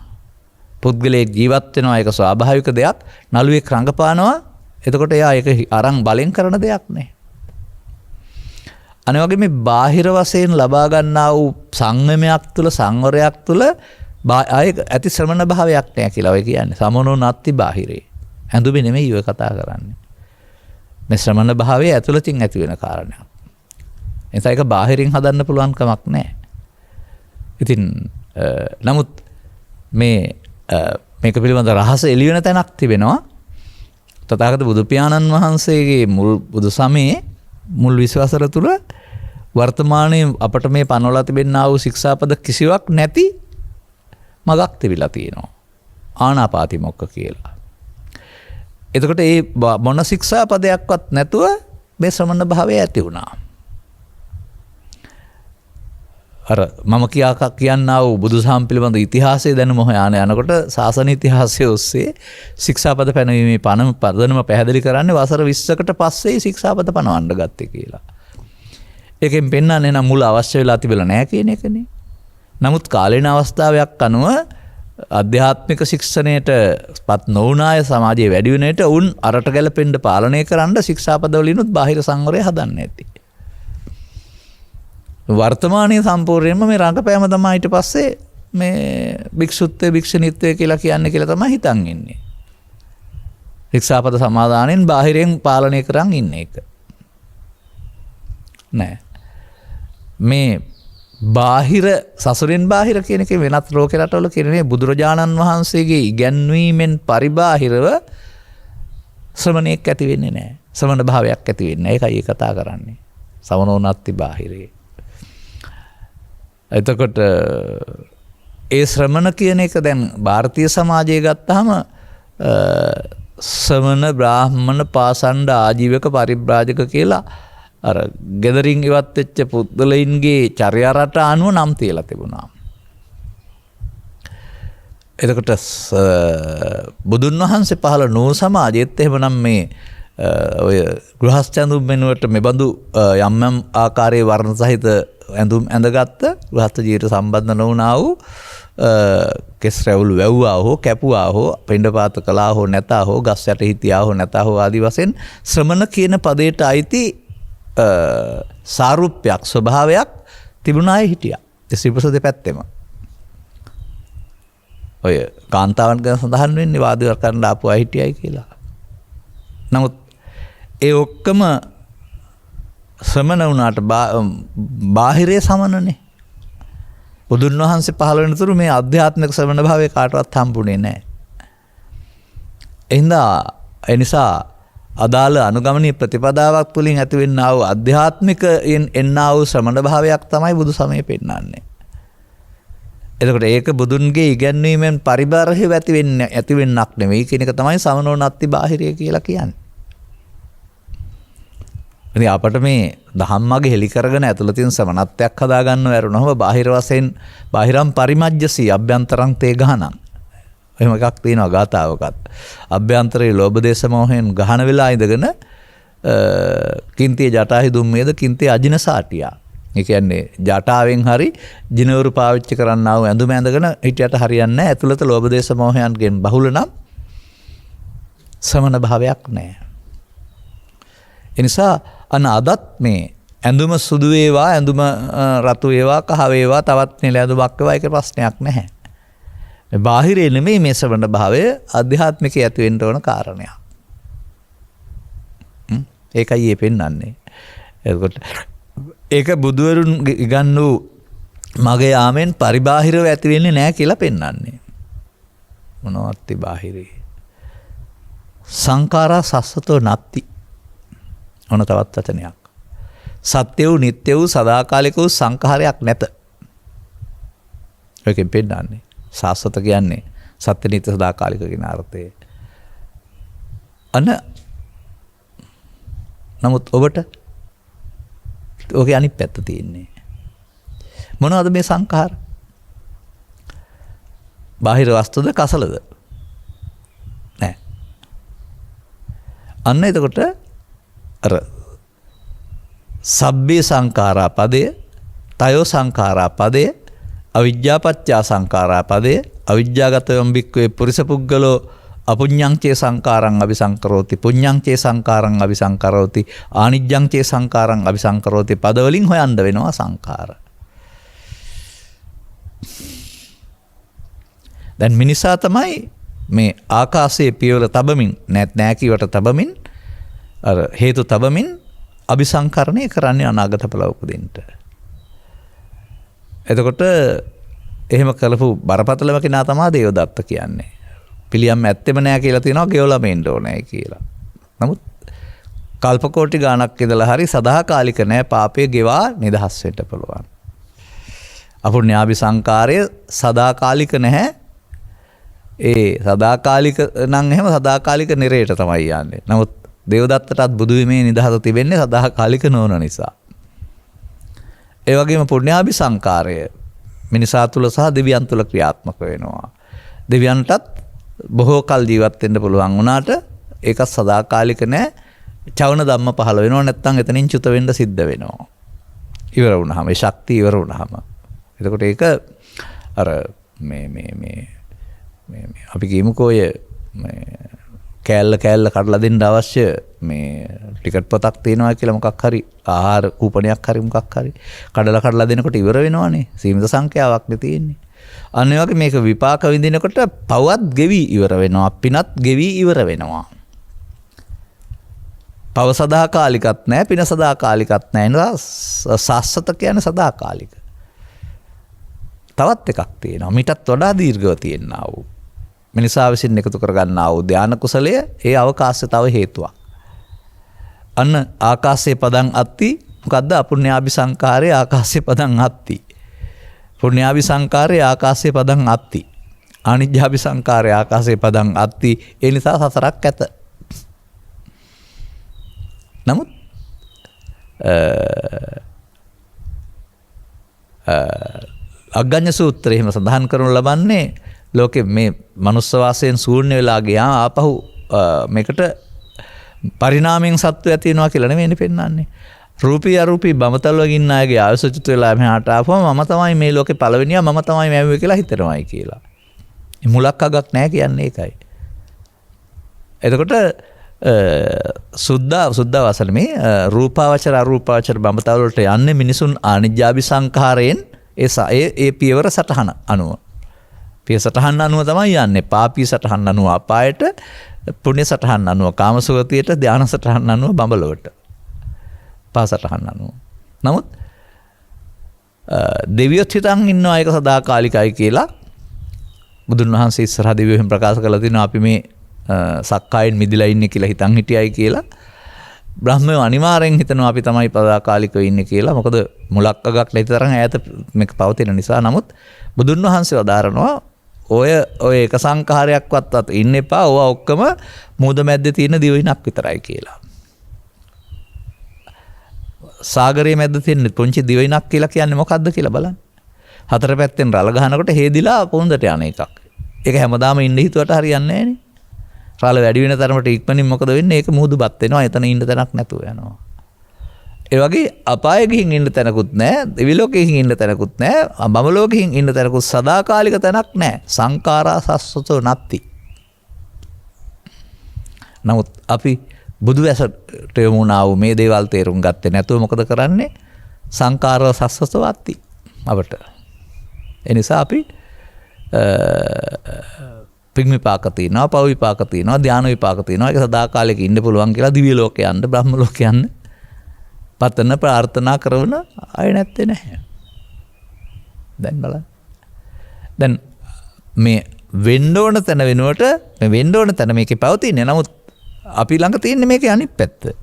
පුද්ගලයෙක් ජීවත් වෙනවා ඒක ස්වාභාවික දෙයක්. නළුවෙක් රඟපානවා. එතකොට එයා ඒක අරන් බලෙන් කරන දෙයක් නේ. අනේ වගේ මේ බාහිර වශයෙන් ලබා ගන්නා වූ සංයමයක් තුල සංවරයක් තුල ආය ඇති ශ්‍රමණ භාවයක් නැහැ කියලා ඔය කියන්නේ. සමනෝ නත්ති බාහිරේ. ඇඳුමේ නෙමෙයි ඔය කතා කරන්නේ. මේ ශ්‍රමණ භාවයේ ඇතුළතින් ඇති වෙන කාරණයක්. එනිසා ඒක බාහිරින් හදන්න පුළුවන් කමක් නැහැ. ඉතින් නමුත් මේ මේක පිළිබඳ රහස එළි වෙන තැනක් තිබෙනවා. තථාගත බුදු පියාණන් වහන්සේගේ මුල් බුදු සමයේ මුල් විශ්වාසර තුල වර්තමානයේ අපට මේ පනවලා තිබෙනා වූ ශික්ෂාපද කිසිවක් නැති මගක් තිබිලා තියෙනවා. ආනාපාති මොක්ක කියලා. එතකොට මේ මොන ශික්ෂාපදයක්වත් නැතුව මේ ශ්‍රමණ භාවය ඇති වුණා. අර මම කියන්නා වූ බුදුසහම පිළිබඳ ඉතිහාසය දැනුම හොයාන යනකොට ශාසන ඉතිහාසය ඔස්සේ ශික්ෂාපද පැනවීමේ පදනම පැහැදිලි කරන්නේ වසර 20කට පස්සේ ශික්ෂාපද පනවන්න ගත්තේ කියලා. ඒකෙන් පෙන්වන්නේ නම් මුල අවශ්‍ය වෙලා තිබෙලා නැහැ කියන එකනේ. නමුත් කාලීන අවස්ථාවක් අනුව අධ්‍යාත්මික ශික්ෂණයට පත් නොවුනාය සමාජයේ වැඩි වෙනට උන් අරට ගැලපෙන්න පාලනය කරන්න ශික්ෂාපද වලිනුත් බාහිර සංවරය හදන්න ඇති. වර්තමානයේ සම්පූර්ණයෙන්ම මේ රංගපෑම තමයි ඊට පස්සේ මේ භික්ෂුත්වය භික්ෂුණීත්වය කියලා කියන්නේ කියලා තමයි හිතන් ඉන්නේ. ශික්ෂාපද සමාදානෙන් බාහිරෙන් පාලනය කරන් ඉන්න එක. නෑ. මේ බාහිර සසුරෙන් බාහිර කියන එක වෙනත් ලෝක රටවල කියන්නේ බුදුරජාණන් වහන්සේගේ ඉගැන්වීමෙන් පරිබාහිරව ශ්‍රමණේක් ඇති වෙන්නේ නැහැ. ශ්‍රමණ භාවයක් ඇති වෙන්නේ නැහැ. ඒකයි කතා කරන්නේ. සමනෝනත්ති බාහිරේ. එතකොට ඒ ශ්‍රමණ කියන එක දැන් ಭಾರತೀಯ සමාජයේ ගත්තාම ශ්‍රමණ බ්‍රාහ්මණ පාසණ්ඩ ආජීවක පරිබ්‍රාජක කියලා අර ගෙදරින් ඉවත් වෙච්ච පුද්ගලයින්ගේ චර්යා රට අනුව නම් තියලා තිබුණා. එතකොට බුදුන් වහන්සේ පහළ නෝ සමාජයේත් එහෙමනම් මේ ඔය ගෘහස්ථ වෙනුවට මෙබඳු යම් යම් ආකාරයේ වර්ණ සහිත ඇඳුම් ඇඳගත්ත ගෘහස්ථ ජීවිත සම්බන්ධ නොවුණා වූ කෙස් රැවුල් වැව්වා හෝ කැපුවා හෝ පිණ්ඩපාත කළා හෝ නැතා හෝ ගස් යට හිටියා හෝ නැතා හෝ ආදි වශයෙන් ශ්‍රමණ කියන පදයට අයිති සාරූප්‍යයක් ස්වභාවයක් තිබුණ අය හිටියා. ඒ ශ්‍රීපස දෙපැත්තෙම. ඔය කාන්තාවන් ගැන සඳහන් වෙන්නේ වාද කරන්න ආපු අය හිටියයි කියලා. නමුත් ඒ ඔක්කොම ශ්‍රමණ වුණාට බාහිරයේ සමනනේ. බුදුන් වහන්සේ පහළ වෙනතුරු මේ ආධ්‍යාත්මික ශ්‍රමණ භාවය කාටවත් හම්බුනේ නැහැ. ඒ නිසා අදාළ අනුගමනීය ප්‍රතිපදාවක් තුළින් ඇතිවෙනා වූ ආධ්‍යාත්මිකයෙන් එන්නා වූ ශ්‍රමණ භාවයක් තමයි බුදු සමය පෙන්වන්නේ. එතකොට ඒක බුදුන්ගේ ඉගැන්වීමෙන් පරිබාහිරව ඇතිවෙන්නක් නෙවෙයි කියන එක තමයි සමනෝනත්ති බාහිරය කියලා කියන්නේ. ඉතින් අපට මේ ධම්මගේ හෙලි කරගෙන ඇතුළත තියෙන සමනත්වයක් හදාගන්න වැරුණාම බාහිර වශයෙන් බාහිරම් පරිමජ්ජසී අභ්‍යන්තරං තේ ගහනං. එහෙම එකක් තියෙනවා ගාතාවකත්. අභ්‍යන්තරයේ ලෝභ දේශ මොහෙන් ගහන වෙලා ඉඳගෙන කින්තිය ජටාහි දුම්මේද කින්තිය අජින සාටියා. ඒ කියන්නේ ජටාවෙන් හරි ජිනවරු පාවිච්චි කරන්නා වූ ඇඳුම ඇඳගෙන හිටියට හරියන්නේ නැහැ. ඇතුළත ලෝභ දේශ මොහයන්ගෙන් බහුල නම් සමන භාවයක් නැහැ. ඒ නිසා අදත් මේ ඇඳුම සුදු වේවා ඇඳුම රතු වේවා කහ වේවා තවත් නිල ඇඳුමක් වේවා ඒක ප්‍රශ්නයක් නැහැ. මේ බාහිරේ නෙමෙයි මේ ශ්‍රවණ භාවය ආධ්‍යාත්මිකයේ ඇති වෙන්න ඕන කාරණයක්. ඒකයි මේ පෙන්වන්නේ. එතකොට ඒක බුදුවරුන් ඉගන්වූ මගේ යාමෙන් පරිබාහිරව ඇති වෙන්නේ නැහැ කියලා පෙන්වන්නේ. මොනවත්ති බාහිරේ සංඛාරා සස්සතෝ නත්ති. ඔන්න තවත් වචනයක්. සත්‍ය වූ නිට්ටය වූ සදාකාලික වූ සංඛාරයක් නැත. ඒකෙන් පෙන්නන්නේ. සාස්වත කියන්නේ සත්‍ය නිට්ටය සදාකාලික කියන අර්ථය. නමුත් ඔබට ඔගේ අනිත් පැත්ත තියෙන්නේ. මොනවද මේ සංඛාර? බාහිර වස්තුද කසලද? නෑ. අන්න එතකොට අර සබ්බේ සංඛාරා පදය, තයෝ සංඛාරා පදය, අවිජ්ජාපච්චා සංඛාරා පදය, අවිජ්ජාගතයම් බික්කවේ පුරිස පුද්ගලෝ අපුඤ්ඤං චේ සංඛාරං අபிසංකරෝති, පුඤ්ඤං චේ සංඛාරං අபிසංකරෝති, ආනිජ්ජං චේ සංඛාරං අபிසංකරෝති පද වලින් හොයන්න වෙනවා සංඛාර. දැන් මිනිසා තමයි මේ ආකාශයේ පියවර තබමින් නෑ කීවට තබමින් අර හේතු තබමින් අபிසංකරණය කරන්නේ අනාගත ඵල උපදින්න. එතකොට එහෙම කළපු බරපතලම කෙනා තමයි දේවදත්ත කියන්නේ. පිළියම් ඇත්තෙම නැහැ කියලා තියෙනවා ගෙවලා මෙන්න ඕනේ කියලා. නමුත් කල්ප කෝටි ගාණක් ඉඳලා හරි සදාකාලික නැහැ පාපය ගෙවා නිදහස් වෙන්න පුළුවන්. අපුඤ්ඤාභි සංකාරය සදාකාලික නැහැ. ඒ සදාකාලික නම් එහෙම සදාකාලික නිරේට තමයි යන්නේ. නමුත් දේවදත්තටත් බුදු වීමේ නිදහස තිබෙන්නේ සදාකාලික නොවන නිසා. ඒ වගේම පුඤ්ඤාභි සංකාරය මිනිසා තුල සහ දෙවියන් තුල ක්‍රියාත්මක වෙනවා. දෙවියන්ටත් බොහෝ කල් ජීවත් වෙන්න පුළුවන් වුණාට ඒක සදාකාලික නැහැ. චවන ධම්ම පහළ වෙනවා නැත්නම් එතනින් චුත වෙන්න සිද්ධ වෙනවා. ඉවර වුණාම ඒ ශක්තිය ඉවර වුණාම. එතකොට ඒක අර මේ අපි කියමුකෝ ඔය කෑල්ල කඩලා දෙන්න අවශ්‍ය මේ ටිකට් පොතක් තියෙනවා කියලා මොකක් හරි ආහාර කූපනයක් හරි මොකක් හරි කඩලා දෙනකොට ඉවර වෙනවනේ. සීමිත සංඛ්‍යාවක් නේ තියෙන්නේ. අන්න ඒ වගේ මේක විපාක විඳිනකොට පවත් ගෙවි ඉවර වෙනවා. පිනත් ගෙවි ඉවර වෙනවා. පව සදාකාලිකත් නැහැ, පින සදාකාලිකත් නැහැ. සාස්වත කියන්නේ සදාකාලික. තවත් එකක් තියෙනවා. මීටත් වඩා දීර්ඝව තියෙනවා වූ. මිනිසා විසින් එකතු කරගන්නා වූ ධාන කුසලය ඒ අවකාශය තව හේතුවක්. අන්න ආකාශයේ පදං අත්ති මොකද්ද? අපුඤ්ඤාභි සංකාරයේ ආකාශයේ පදං අත්ති. පුඤ්ඤාභි සංකාරයේ ආකාශයේ පදං අත්ති. අනිජ්ජාභි සංකාරයේ ආකාශයේ පදං අත්ති. ඒ නිසා සසරක් ඇත. නමුත් අග්ගඤ්ඤ සූත්‍රයේ එහෙම සඳහන් කරනු ලබන්නේ ලෝකේ මේ මනුස්ස වාසයෙන් ශූන්‍ය වෙලා ගියා ආපහු මේකට පරිණාමයෙන් සත්වය ඇති වෙනවා කියලා නෙමෙයි පෙන්වන්නේ. රූපී අරූපී බමතල වගින්න අයගේ ආයසචිත වෙලා මෙහාට ආපුවම මම තමයි මේ ලෝකේ පළවෙනියා මම තමයි මැව්වේ කියලා හිතනවායි කියලා. මේ මුලක් අගක් නැහැ කියන්නේ ඒකයි. එතකොට සුද්ධ වසන මේ රූපාවචර අරූපාවචර බඹතල වලට යන්නේ මිනිසුන් ආනිජ්ජාභි සංඛාරයෙන් ඒ පියවර සටහන අනුව. පිය සටහන් අනුව තමයි යන්නේ. පාපී සටහන් අනුව අපායට, පුණ්‍ය සටහන් අනුව කාමසුගතියට, ධාන සටහන් අනුව බඹලොවට. පා සටහන් අනුව. නමුත් දෙවියොත් හිතන් ඉන්නවා ඒක සදාකාලිකයි කියලා බුදුන් වහන්සේ ඉස්සරහ දෙවියෝ ප්‍රකාශ කළා තිනවා අපි මේ සක්කායෙන් මිදිලා ඉන්නේ කියලා හිතන් හිටියයි කියලා. බ්‍රහ්මයෝ අනිවාර්යෙන් හිතනවා අපි තමයි පදාකාලිකව ඉන්නේ කියලා. මොකද මුලක් අගක් නැති තරම් ඈත මේක පවතින නිසා. නමුත් බුදුන් වහන්සේ වදාරනවා ඔය එක සංඛාරයක්වත් ඉන්න එපා. ඕවා ඔක්කොම මූද මැද්දේ තියෙන දිවයිනක් විතරයි කියලා. සාගරයේ මැද්ද තියෙන පුංචි දිවයිනක් කියලා කියන්නේ මොකද්ද කියලා බලන්න. හතර පැත්තෙන් රළ ගහනකොට හේදිලා පොන්දට යන එකක්. ඒක හැමදාම ඉන්න හිතුවට හරියන්නේ නැහැ නේ. රළ වැඩි වෙන තරමට ඉක්මනින් මොකද වෙන්නේ? ඒක මුහුදුපත් වෙනවා. එතන ඉන්න තැනක් නැතුව යනවා. ඒ වගේ අපායෙ ගිහින් ඉන්න තැනකුත් නැහැ. දිවි ලෝකෙ ගිහින් ඉන්න තැනකුත් නැහැ. බඹ ලෝකෙකින් ඉන්න තැනකුත් සදාකාලික තැනක් නැහැ. සංඛාරා සස්සතෝ නත්ති. නමුත් අපි බුදු වැසට යමුනා වූ මේ දේවල් තේරුම් ගත්තේ නැතුව මොකද කරන්නේ? සංඛාරා සස්සතෝ අත්ති. අපට. ඒ නිසා අපි පින් විපාක තියෙනවා, පව විපාක තියෙනවා, ධාන විපාක තියෙනවා. ඒක සදාකාලික ඉන්න පුළුවන් කියලා දිව්‍ය ලෝකේ යන්න, බ්‍රහ්ම ලෝකේ යන්න පතන ප්‍රාර්ථනා කරන අය නැත්තේ නැහැ. දැන් බලන්න. දැන් මේ වෙන්න ඕන තැන වෙනුවට මේ වෙන්න ඕන තැන මේකේ පවතින්නේ. නමුත් අපි ළඟ තියෙන්නේ මේකේ අනිත් පැත්ත.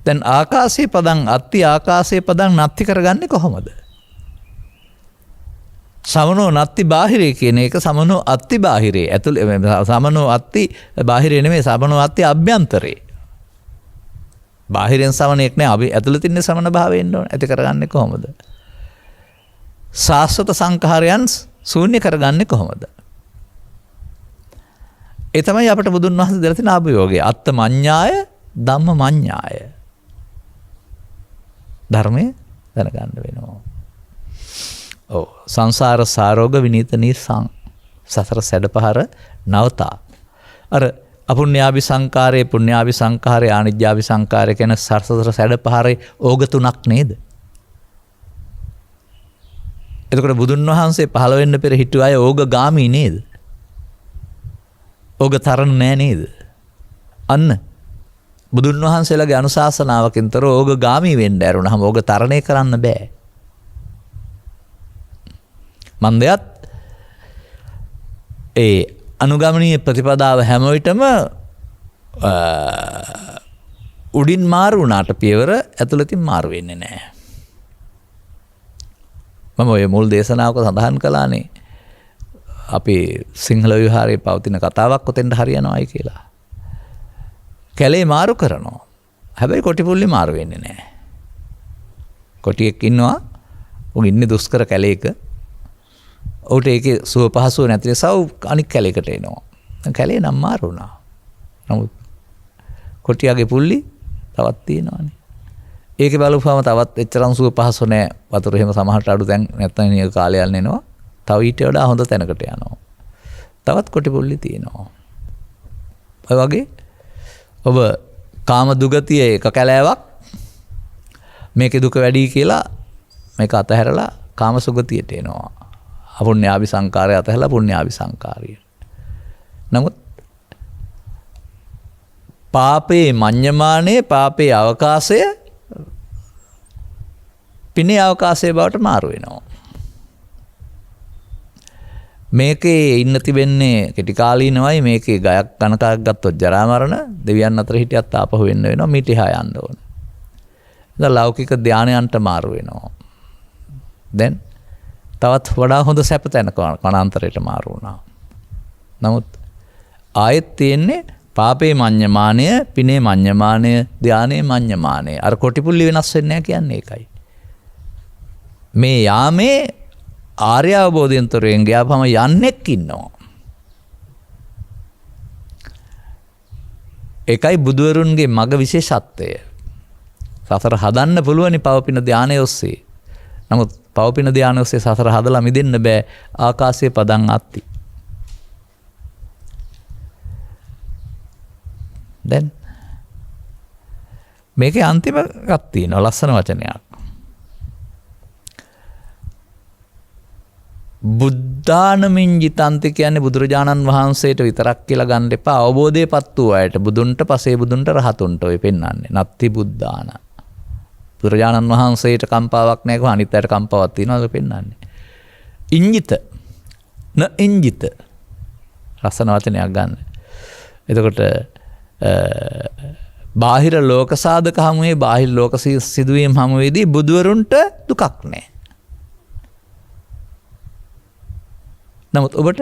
දැන් ආකාශයේ පදං අත්ති ආකාශයේ පදං නත්ති කරගන්නේ කොහොමද? සමනෝ නත්ති බාහිරේ කියන එක සමනෝ අත්ති බාහිරේ ඇතුළේ සමනෝ අත්ති බාහිරේ නෙමෙයි සමනෝ අත්ති අභ්‍යන්තරේ. බාහිරෙන් සමනයක් නෑ අපි ඇතුළේ තින්නේ සමන භාවයෙන් ඕන. ඇති කරගන්නේ කොහොමද? සාස්වත සංඛාරයන් ශූන්‍ය කරගන්නේ කොහොමද? ඒ තමයි අපට බුදුන් වහන්සේ දෙලා තියෙන අභියෝගය. අත්ත මඤ්ඤාය ධම්ම මඤ්ඤාය. ධර්මයේ දැනගන්න වෙනවා. ඔව් සංසාර සාරෝග විනීත නිසං සතර සැඩපහර නවතා. අර අපුඤ්ඤාභි සංකාරයේ පුඤ්ඤාභි සංකාරයේ ආනිජ්ජාභි සංකාරයේ කියන සතර සැඩපහරේ ඕග තුනක් නේද? එතකොට බුදුන් වහන්සේ පහළ වෙන්න පෙර හිටු අය ඕග ගාමී නේද? ඕග තරණ නෑ නේද? අන්න බුදුන් වහන්සේලාගේ අනුශාසනාවකින්තර ඕග ගාමී වෙන්න ඇරුණාම ඕග තරණය කරන්න බෑ. මන්දයත් ඒ අනුගමනීය ප්‍රතිපදාව හැම විටම උඩින් මාරු වුණාට පියවර ඇතුළතින් මාරු වෙන්නේ නැහැ. මම ඔය මුල් දේශනාවක සඳහන් කළානේ අපි සිංහල විහාරයේ පවතින කතාවක් ඔතෙන්ට හරියනවායි කියලා. කැලේ මාරු කරනවා. හැබැයි කොටිපුල්ලි මාරු වෙන්නේ නැහැ. කොටියෙක් ඉන්නවා. උන් ඉන්නේ දුෂ්කර කැලේක. ඔහුට ඒකේ සුව පහසුව නැති නිසා අනික් කැලේකට එනවා. දැන් කැලේ නම් මාරු වුණා. නමුත් කොටියාගේ පුල්ලි තවත් තියෙනවානේ. ඒකේ බලපුවම තවත් එච්චරම් සුව පහසු නැහැ. වතුර එහෙම සමහරට අඩු දැන් නැත්නම් නිය කාලයක් යනවා. තව ඊට වඩා හොඳ තැනකට යනවා. තවත් කොටි පුල්ලි තියෙනවා. ඔය වගේ ඔබ කාම දුගතිය එක කැලෑවක් මේකේ දුක වැඩි කියලා මේක අතහැරලා කාම සුගතියට එනවා. අපුණ්‍යාභි සංකාරය අතහැරලා පුණ්‍යාභි සංකාරය. නමුත් පාපේ මඤ්ඤමානේ පාපේ අවකාශය පිනේ අවකාශයේ බවට මාරු වෙනවා. මේකේ ඉන්න තිබෙන්නේ කෙටි කාලීනවයි මේකේ ගයක් කනකක් ගත්තොත් ජරා මරණ දෙවියන් අතර හිටියත් ආපහු වෙන්න වෙනවා මිට එහා යන්න ඕන. දැන් ලෞකික ධානයන්ට මාරු වෙනවා. දැන් තවත් වඩා හොඳ සැප තැනක කණාන්තරයට මාරු වුණා. නමුත් ආයෙත් තියෙන්නේ පාපේ මඤ්ඤමානය, පිනේ මඤ්ඤමානය, ධානයේ මඤ්ඤමානය. අර කොටිපුල්ලි වෙනස් වෙන්නේ නැහැ කියන්නේ ඒකයි. මේ යාමේ ආර්ය අවබෝධයෙන් තොරෙන් ගියාපම යන්නෙක් ඉන්නවා. ඒකයි බුදුවරුන්ගේ මග විශේෂත්වය. සසර හදන්න පුළුවනි පවපින ධානය ඔස්සේ. නමුත් පවපින ධානය ඔස්සේ සසර හදලා මිදෙන්න බෑ. ආකාශයේ පදං අත්ති. දැන් මේකේ අන්තිම එකක් තියෙනවා ලස්සන වචනයක්. බුද්ධානමින් ජිතන්ති කියන්නේ බුදුරජාණන් වහන්සේට විතරක් කියලා ගන්න එපා. අවබෝධයපත් වූ අයට බුදුන්ට පසේ බුදුන්ට රහතුන්ට ඔය පෙන්වන්නේ. නත්ති බුද්ධාන. බුදුරජාණන් වහන්සේට කම්පාවක් නැහැ කොහොම අනිත් අයට කම්පාවක් තියෙනවද පෙන්වන්නේ. ඉංජිත න ඉංජිත රසන වචනයක් ගන්න. එතකොට බාහිර ලෝක සාධක හමුවේ බාහිර ලෝක සිදුවීම් හමුවේදී බුදුවරුන්ට දුකක් නැහැ. නමුත් ඔබට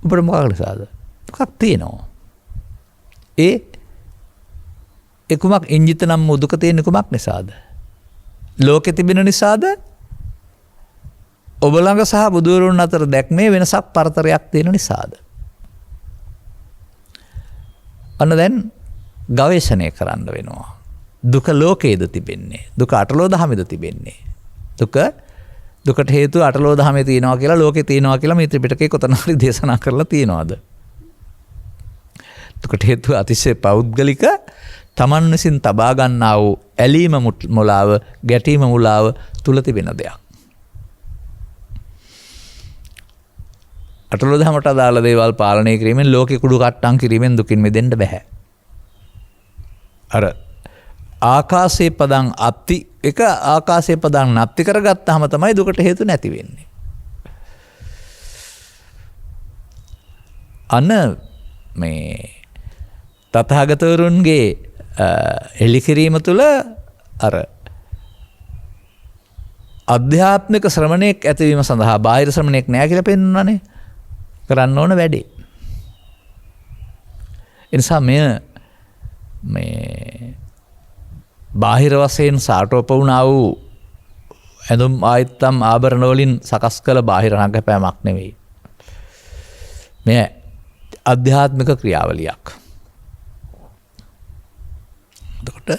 මොකක්ද සාද? දුකක් තියෙනවා. ඒ කුමක් ඉංජිත නම් දුක තියෙන කුමක් නිසාද? ලෝකෙ තිබෙන නිසාද? ඔබ ළඟ සහ බුදුවරුන් අතර දැක්මේ වෙනසක් පරතරයක් තියෙන නිසාද? අන්න දැන් ගවේෂණය කරන්න වෙනවා. දුක ලෝකයේද තිබෙන්නේ? දුක අටලෝ දහමේද තිබෙන්නේ? දුකට හේතුව අටලෝ දහමේ තියෙනවා කියලා ලෝකේ තියෙනවා කියලා මේ ත්‍රිපිටකේ කොතන හරි දේශනා කරලා තියෙනවද? දුකට හේතුව අතිශය පෞද්ගලික තමන් විසින් තබා ගන්නා වූ ඇලීම මුලාව, ගැටීම මුලාව තුල තිබෙන දෙයක්. අටලෝ දහමට අදාළ දේවල් පාලනය කිරීමෙන් ලෝකේ කුඩු කට්ටම් කිරීමෙන් දුකින් මිදෙන්න බෑ. අර ආකාශේ පදං අත්ති එක ආකාශේ පදං නැති කරගත්තාම තමයි දුකට හේතු නැති වෙන්නේ. අන්න මේ තථාගතවරුන්ගේ එලිකිරීම තුළ අර අධ්‍යාත්මික ශ්‍රමණෙක් ඇතිවීම සඳහා බාහිර ශ්‍රමණෙක් නෑ කියලා පෙන්වන්නනේ. කරන්න ඕන වැඩේ. ඒ නිසා මේ බාහිර වශයෙන් සාටෝප වුණා වූ ඇඳුම් ආයත්තම් ආභරණ වලින් සකස් කළ බාහිර රංගපෑමක් නෙවෙයි. මේ අධ්‍යාත්මික ක්‍රියාවලියක්. එතකොට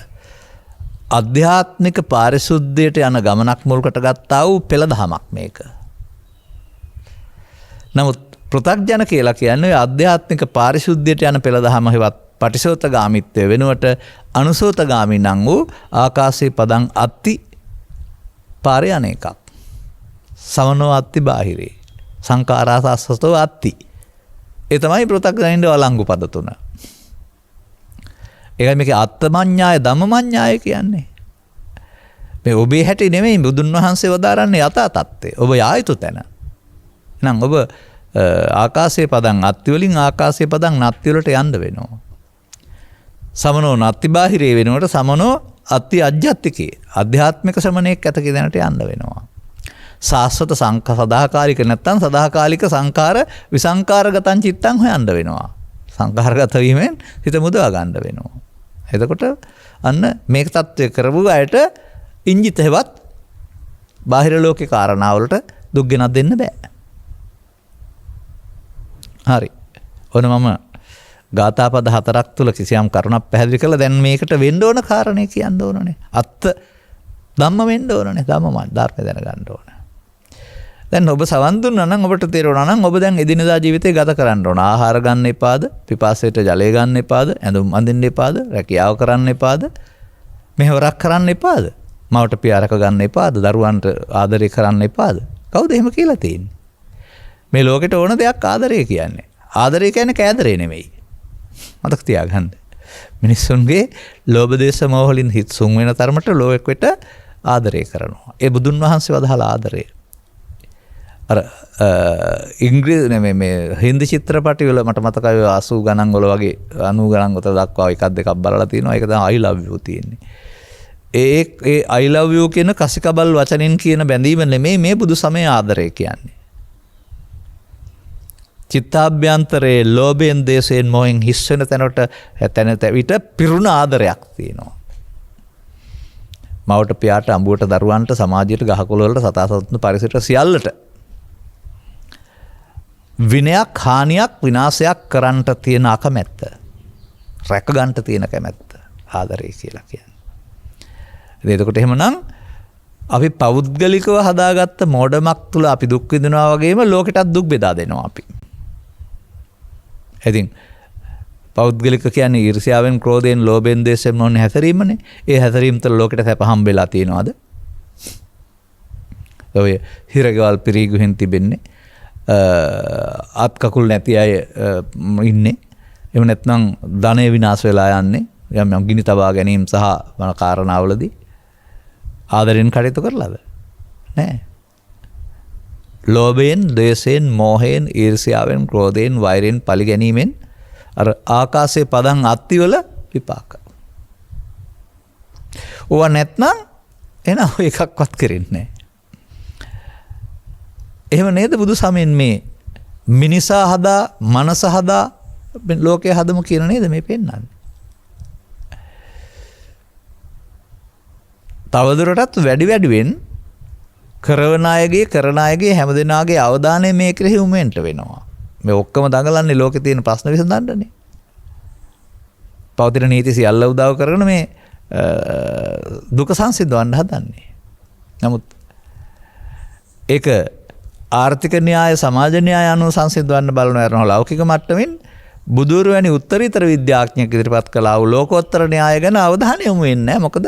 අධ්‍යාත්මික පාරිශුද්ධියට යන ගමනක් මුල්කට ගත්තා වූ පෙළ දහමක් මේක. නමුත් පෘථග්ජන කියලා කියන්නේ අධ්‍යාත්මික පාරිශුද්ධියට යන පෙළ දහම හෙවත් පටිසෝතගාමිත්වය වෙනුවට අනුසෝතගාමී නම් වූ ආකාශේ පදං අත්ති පාරේ අනේකක්. සවනෝ අත්ති බාහිරේ. සංකාරාසස්සතෝ අත්ති. ඒ තමයි පෘථග්ජනින්ද වළංගු පද තුන. ඒකයි මේකේ අත්තමඤ්ඤාය ධම්මමඤ්ඤාය කියන්නේ. මේ ඔබේ හැටි නෙමෙයි බුදුන් වහන්සේ වදාරන්නේ යථා තත්ත්වය. ඔබ යා යුතු තැන. එහෙනම් ඔබ ආකාශයේ පදං අත්ති වලින් ආකාශයේ පදං නත්ති වලට යන්න වෙනවා. සමනෝ නත්ති බාහිරේ වෙනකොට සමනෝ අත්ති අජ්ජත්තිකේ ආධ්‍යාත්මික ශ්‍රමණේක් ඇත කියන තැනට යන්න වෙනවා. සාස්වත සදාකාලික නැත්තම් සදාකාලික සංකාර විසංකාරගතං චිත්තං හොයන්න වෙනවා. සංකාරගත වීමෙන් හිත මුදවා ගන්න වෙනවා. එතකොට අන්න මේක தත්ත්වය කරපු අයට ඉංජිත හැවත් බාහිර ලෝකේ කාරණාවලට දුක් ගෙනත් දෙන්න බෑ. හරි. ඔන්න මම ගාථා පද 4ක් තුල කිසියම් කරුණක් පැහැදිලි කළා. දැන් මේකට වෙන්න ඕන කාරණේ කියන්න ඕනනේ. අත්ත ධම්ම වෙන්න ඕනනේ. ධම්ම ධර්ම දැනගන්න ඕන. දැන් ඔබ සවන් දුන්නා නම් ඔබට තේරෙනවා නම් ඔබ දැන් එදිනදා ජීවිතේ ගත කරන්න ඕන. ආහාර ගන්න එපාද? පිපාසයට ජලය ගන්න එපාද? ඇඳුම් අඳින්න එපාද? රැකියාව කරන්න එපාද? මෙහෙවරක් කරන්න එපාද? මවට පියාරක ගන්න එපාද? දරුවන්ට ආදරය කරන්න එපාද? කවුද එහෙම කියලා තියෙන්නේ? මේ ලෝකෙට ඕන දෙයක් ආදරය කියන්නේ. ආදරය කියන්නේ කෑදරේ නෙමෙයි. මතක තියාගන්න. මිනිස්සුන්ගේ ලෝභ දේශ මොහ වලින් හිත සුන් වෙන තරමට ලෝකෙට ආදරය කරනවා. ඒ බුදුන් වහන්සේ වදාළ ආදරය. අර ඉංග්‍රීසි නෙමෙයි මේ හින්දි චිත්‍රපටි වල මට මතකයි 80 ගණන් වල වගේ 90 ගණන් වල දක්වා එකක් දෙකක් බලලා තිනවා. ඒක තමයි I love you තියෙන්නේ. ඒ I love you කියන කසිකබල් වචනෙන් කියන බැඳීම නෙමෙයි මේ බුදු සමය ආදරය කියන්නේ. චිත්තාභ්‍යන්තරයේ ලෝභයෙන් දේශයෙන් මොහෙන් හිස් වෙන තැනට විට පිරුණ ආදරයක් තියෙනවා. මවට පියාට අඹුවට දරුවන්ට සමාජයට ගහකොළ වලට සතාසත්ත්ව පරිසරයට සියල්ලට විනයක් හානියක් විනාශයක් කරන්නට තියෙන අකමැත්ත රැක ගන්නට තියෙන කැමැත්ත ආදරය කියලා කියන්නේ. එතකොට එහෙමනම් අපි පෞද්ගලිකව හදාගත්ත මෝඩමක් තුල අපි දුක් විඳිනවා වගේම ලෝකෙටත් දුක් බෙදා දෙනවා අපි. ඉතින් පෞද්ගලික කියන්නේ ඊර්ෂ්‍යාවෙන් ක්‍රෝධයෙන් ලෝභයෙන් දේශයෙන් මොන්නේ හැතරීමනේ. ඒ හැතරීම තුළ ලෝකෙට සැප හම්බෙලා තියෙනවද? ඔය හිරගවල් පිරීගුහෙන් තිබෙන්නේ අත් කකුල් නැති අය ඉන්නේ. එහෙම නැත්නම් ධනය විනාශ වෙලා යන්නේ. යම් ගිනි තබා ගැනීම සහ මොන කාරණාවලදී ආදරෙන් කටයුතු කරලාද? නෑ. ලෝභයෙන්, ද්වේෂයෙන්, මෝහයෙන්, ඊර්ෂ්‍යාවෙන්, ක්‍රෝධයෙන්, වෛරයෙන්, පලි ගැනීමෙන් අර ආකාශයේ පදන් අත්තිවල විපාක. ඕවා නැත්නම් එන එකක්වත් කරෙන්නේ නැහැ. එහෙම නේද බුදු සමයෙන් මේ මිනිසා හදා, මනස හදා ලෝකය හදමු කියන නේද මේ පෙන්වන්නේ. තවදුරටත් වැඩිවෙන් කරන අයගේ හැමදෙනාගේ අවධානය මේ කෙරෙහි යොමුවෙන්න වෙනවා. මේ ඔක්කොම දඟලන්නේ ලෝකේ තියෙන ප්‍රශ්න විසඳන්නනේ. පවතින නීති සියල්ල උදව් කරගෙන මේ දුක සංසිඳවන්න හදන්නේ. නමුත් ඒක ආර්ථික න්‍යාය, සමාජ න්‍යාය අනුව සංසිඳවන්න බලන යනවා ලෞකික මට්ටමින් බුදුරු වැනි උත්තරීතර විද්‍යාඥයෙක් ඉදිරිපත් කළා වූ ලෝකෝත්තර න්‍යාය ගැන අවධානය යොමු වෙන්නේ නැහැ. මොකද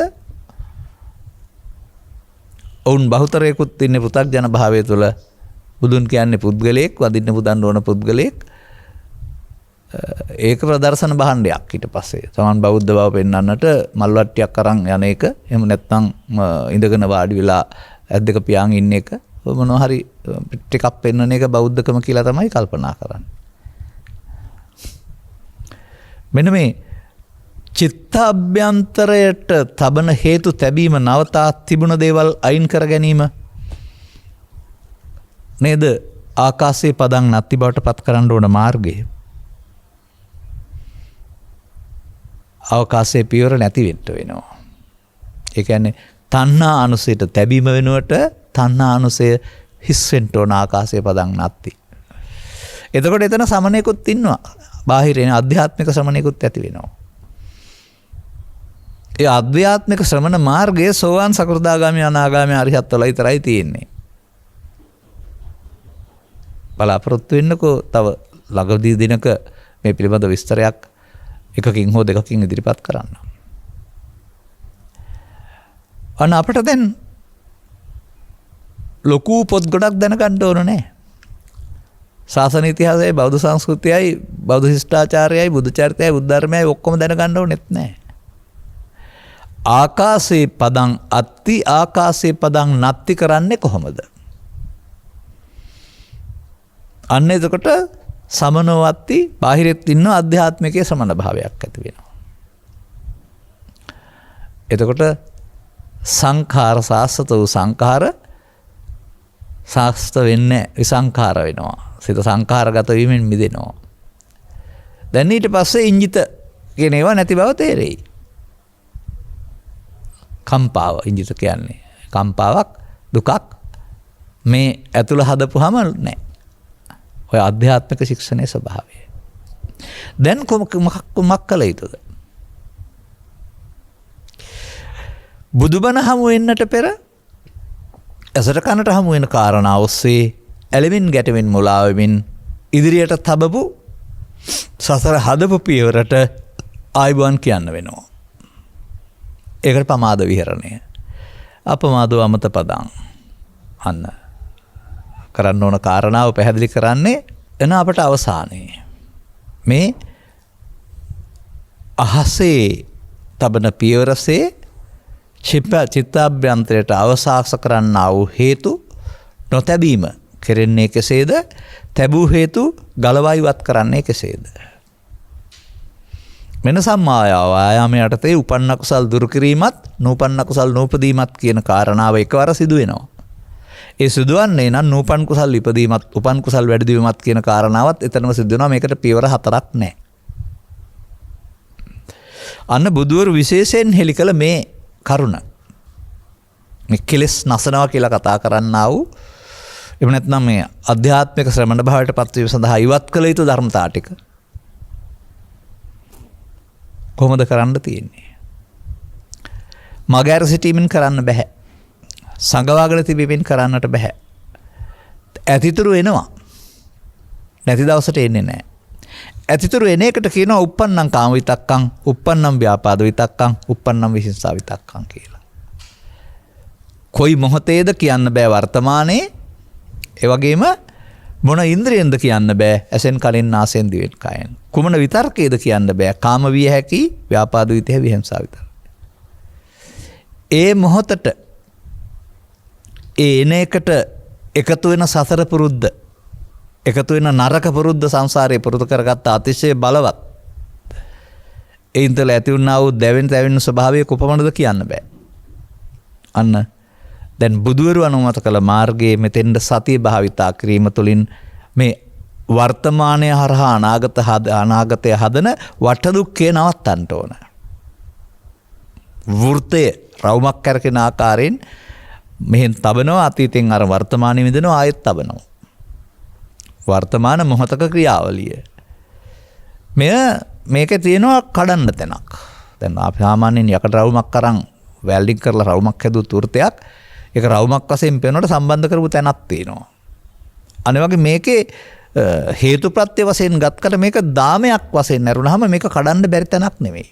ඔවුන් බහුතරයකුත් ඉන්නේ පෘථග්ජන භාවය තුළ. බුදුන් කියන්නේ පුද්ගලයෙක්, වදින්න පුදන්න ඕන පුද්ගලයෙක්. ඒක ප්‍රදර්ශන භාණ්ඩයක්. ඊට පස්සේ සමන් බෞද්ධ බව පෙන්වන්නට මල්වට්ටියක් අරන් යන එක, එහෙම නැත්නම් ඉඳගෙන වාඩි වෙලා ඇද්දක පියාගෙන ඉන්න එක, මොනවා හරි ටිකක් පෙන්වන එක බෞද්ධකම කියලා තමයි කල්පනා කරන්නේ. මෙන්න මේ චිත්තාභ්‍යන්තරයට තබන හේතු තැබීම, නවතා තිබුණ දේවල් අයින් කර ගැනීම නේද ආකාශයේ පදන් නැති බවට පත් කරන්න ඕන මාර්ගය. අවකාශයේ පියවර නැති වෙන්න වෙනවා. ඒ කියන්නේ තණ්හා අනුසයට තැබීම වෙනුවට තණ්හා අනුසය හිස් වෙන්න ඕන ආකාශයේ පදන් නැති. එතකොට එතන සමනයකුත් ඉන්නවා. බාහිරින් ආධ්‍යාත්මික සමනයකුත් ඇති වෙනවා. ඒ ආධ්‍යාත්මික ශ්‍රමණ මාර්ගයේ සෝවාන්, සකෘදාගාමී, අනාගාමී, අරිහත් වල විතරයි තියෙන්නේ. බලාපොරොත්තු වෙන්නකෝ තව ළඟදී දිනක මේ පිළිබඳ විස්තරයක් එකකින් හෝ දෙකකින් ඉදිරිපත් කරන්න. අන්න අපිට දැන් ලොකු පොත් ගොඩක් දැනගන්න ඕන නෑ. ශාසන ඉතිහාසයයි, බෞද්ධ සංස්කෘතියයි, බෞද්ධ ශිෂ්ටාචාරයයි, බුද්ධ චරිතයයි, බුද්ධ ධර්මයයි ඔක්කොම දැනගන්න ඕනෙත් නෑ. ආකාශයේ පදං අත්ති, ආකාශයේ පදං නත්ති කරන්නේ කොහොමද? අන්න එතකොට සමනෝවත්ති බාහිරෙත් ඉන්න අධ්‍යාත්මිකයේ සමන භාවයක් ඇති වෙනවා. එතකොට සංඛාර සාස්වත වූ සංඛාර සාස්ත වෙන්නේ විසංඛාර වෙනවා. සිත සංඛාරගත වීමෙන් මිදෙනවා. දැන් ඊට පස්සේ ඉංජිත කියන ඒවා නැති බව තේරෙයි. කම්පාව ඉංජිත කියන්නේ. කම්පාවක් දුකක් මේ ඇතුළ හදපුවාම නැහැ. ඔය ආධ්‍යාත්මික ශික්ෂණයේ ස්වභාවය. දැන් මොකක් කළ යුතුද? බුදුබණ හමු වෙන්නට පෙර ඇසට කනට හමු වෙන කාරණා ඔස්සේ ඇලෙමින් ගැටෙමින් මුලා වෙමින් ඉදිරියට තබපු සසර හදපු පියවරට ආයිබෝන් කියන්න වෙනවා. ඒකට පමාද විහරණය. අපමාදව අමත පදං. අන්න කරන්න ඕන කාරණාව පැහැදිලි කරන්නේ එන අපට අවසානයේ. මේ අහසේ තබන පියවරසේ චිත්තාභ්‍යන්තරයට අවසාක්ෂ කරන්නා වූ හේතු නොතැබීම කෙරෙන්නේ කෙසේද? තැබූ හේතු ගලවා ඉවත් කරන්නේ කෙසේද? මෙන්න සම්මායාව ආයාම යටතේ උපන්න කුසල් දුරු කිරීමත් නූපන්න කුසල් නූපදීමත් කියන කාරණාව එකවර සිදු වෙනවා. ඒ සිදුවන්නේ නම් නූපන් කුසල් ඉපදීමත් උපන් කුසල් වැඩි දියුමත් කියන කාරණාවත් එතනම සිදු වෙනවා. මේකට පියවර 4ක් නැහැ. අන්න බුදුවරු විශේෂයෙන් හෙළි කළ මේ කරුණ මේ කෙලෙස් නසනවා කියලා කතා කරන්නා වූ එහෙම නැත්නම් මේ අධ්‍යාත්මික ශ්‍රමණ භාවයට පත්වීම සඳහා ඉවත් කළ යුතු ධර්මතා ටික කොහොමද කරන්න තියෙන්නේ? මගහැර සිටීමෙන් කරන්න බෑ. සංගවාගෙන තිබීමෙන් කරන්නට බෑ. ඇතිතුරු එනවා. නැති දවසට එන්නේ නැහැ. ඇතිතුරු එන එකට කියනවා uppannam කාම විතක්කං, uppannam ව්‍යාපාද විතක්කං, uppannam විහිංසා විතක්කං කියලා. කොයි මොහොතේද කියන්න බෑ වර්තමානයේ. ඒ වගේම මොන ඉන්ද්‍රියෙන්ද කියන්න බෑ ඇසෙන් කලින් නාසයෙන් දිවෙන් කයෙන්. කුමන විතර්කයේද කියන්න බෑ කාම විය හැකි, ව්‍යාපාද විතේ විහිංසා විතර්ක. ඒ මොහොතට ඒ එන එකට එකතු වෙන සසර පුරුද්ද, එකතු වෙන නරක පුරුද්ද සංසාරේ පුරුදු කරගත්ත අතිශය බලවත්. ඒ ඉඳලා ඇති වුණා වූ දැවෙන තැවෙන ස්වභාවය කොපමණද කියන්න බෑ. අන්න දැන් බුදුවරු අනුමත කළ මාර්ගයේ මෙතෙන්ද සතිය භාවිතා කිරීම තුළින් මේ වර්තමානය හරහා අනාගතය හදන වටදුක්කේ නවත්තන්න ඕන. වෘත්තය රවුමක් කරකින ආකාරයෙන් මෙහෙන් තබනවා, අතීතෙන් අර වර්තමානයේ විඳිනවා, ආයෙත් තබනවා. වර්තමාන මොහොතක ක්‍රියාවලිය. මේකේ තියෙනවා කඩන්න තැනක්. දැන් අපි සාමාන්‍යයෙන් යකඩ රවුමක් අරන් වෙල්ඩින් කරලා රවුමක් හැදුවොත් වෘත්තයක් ඒක රවුමක් වශයෙන් පේනකොට සම්බන්ධ කරපු තැනක් තියෙනවා. අනේ වගේ මේකේ හේතුප්‍රත්‍ය වශයෙන් ගත්කට මේක දාමයක් වශයෙන් නැරුණාම මේක කඩන්න බැරි තැනක් නෙමෙයි.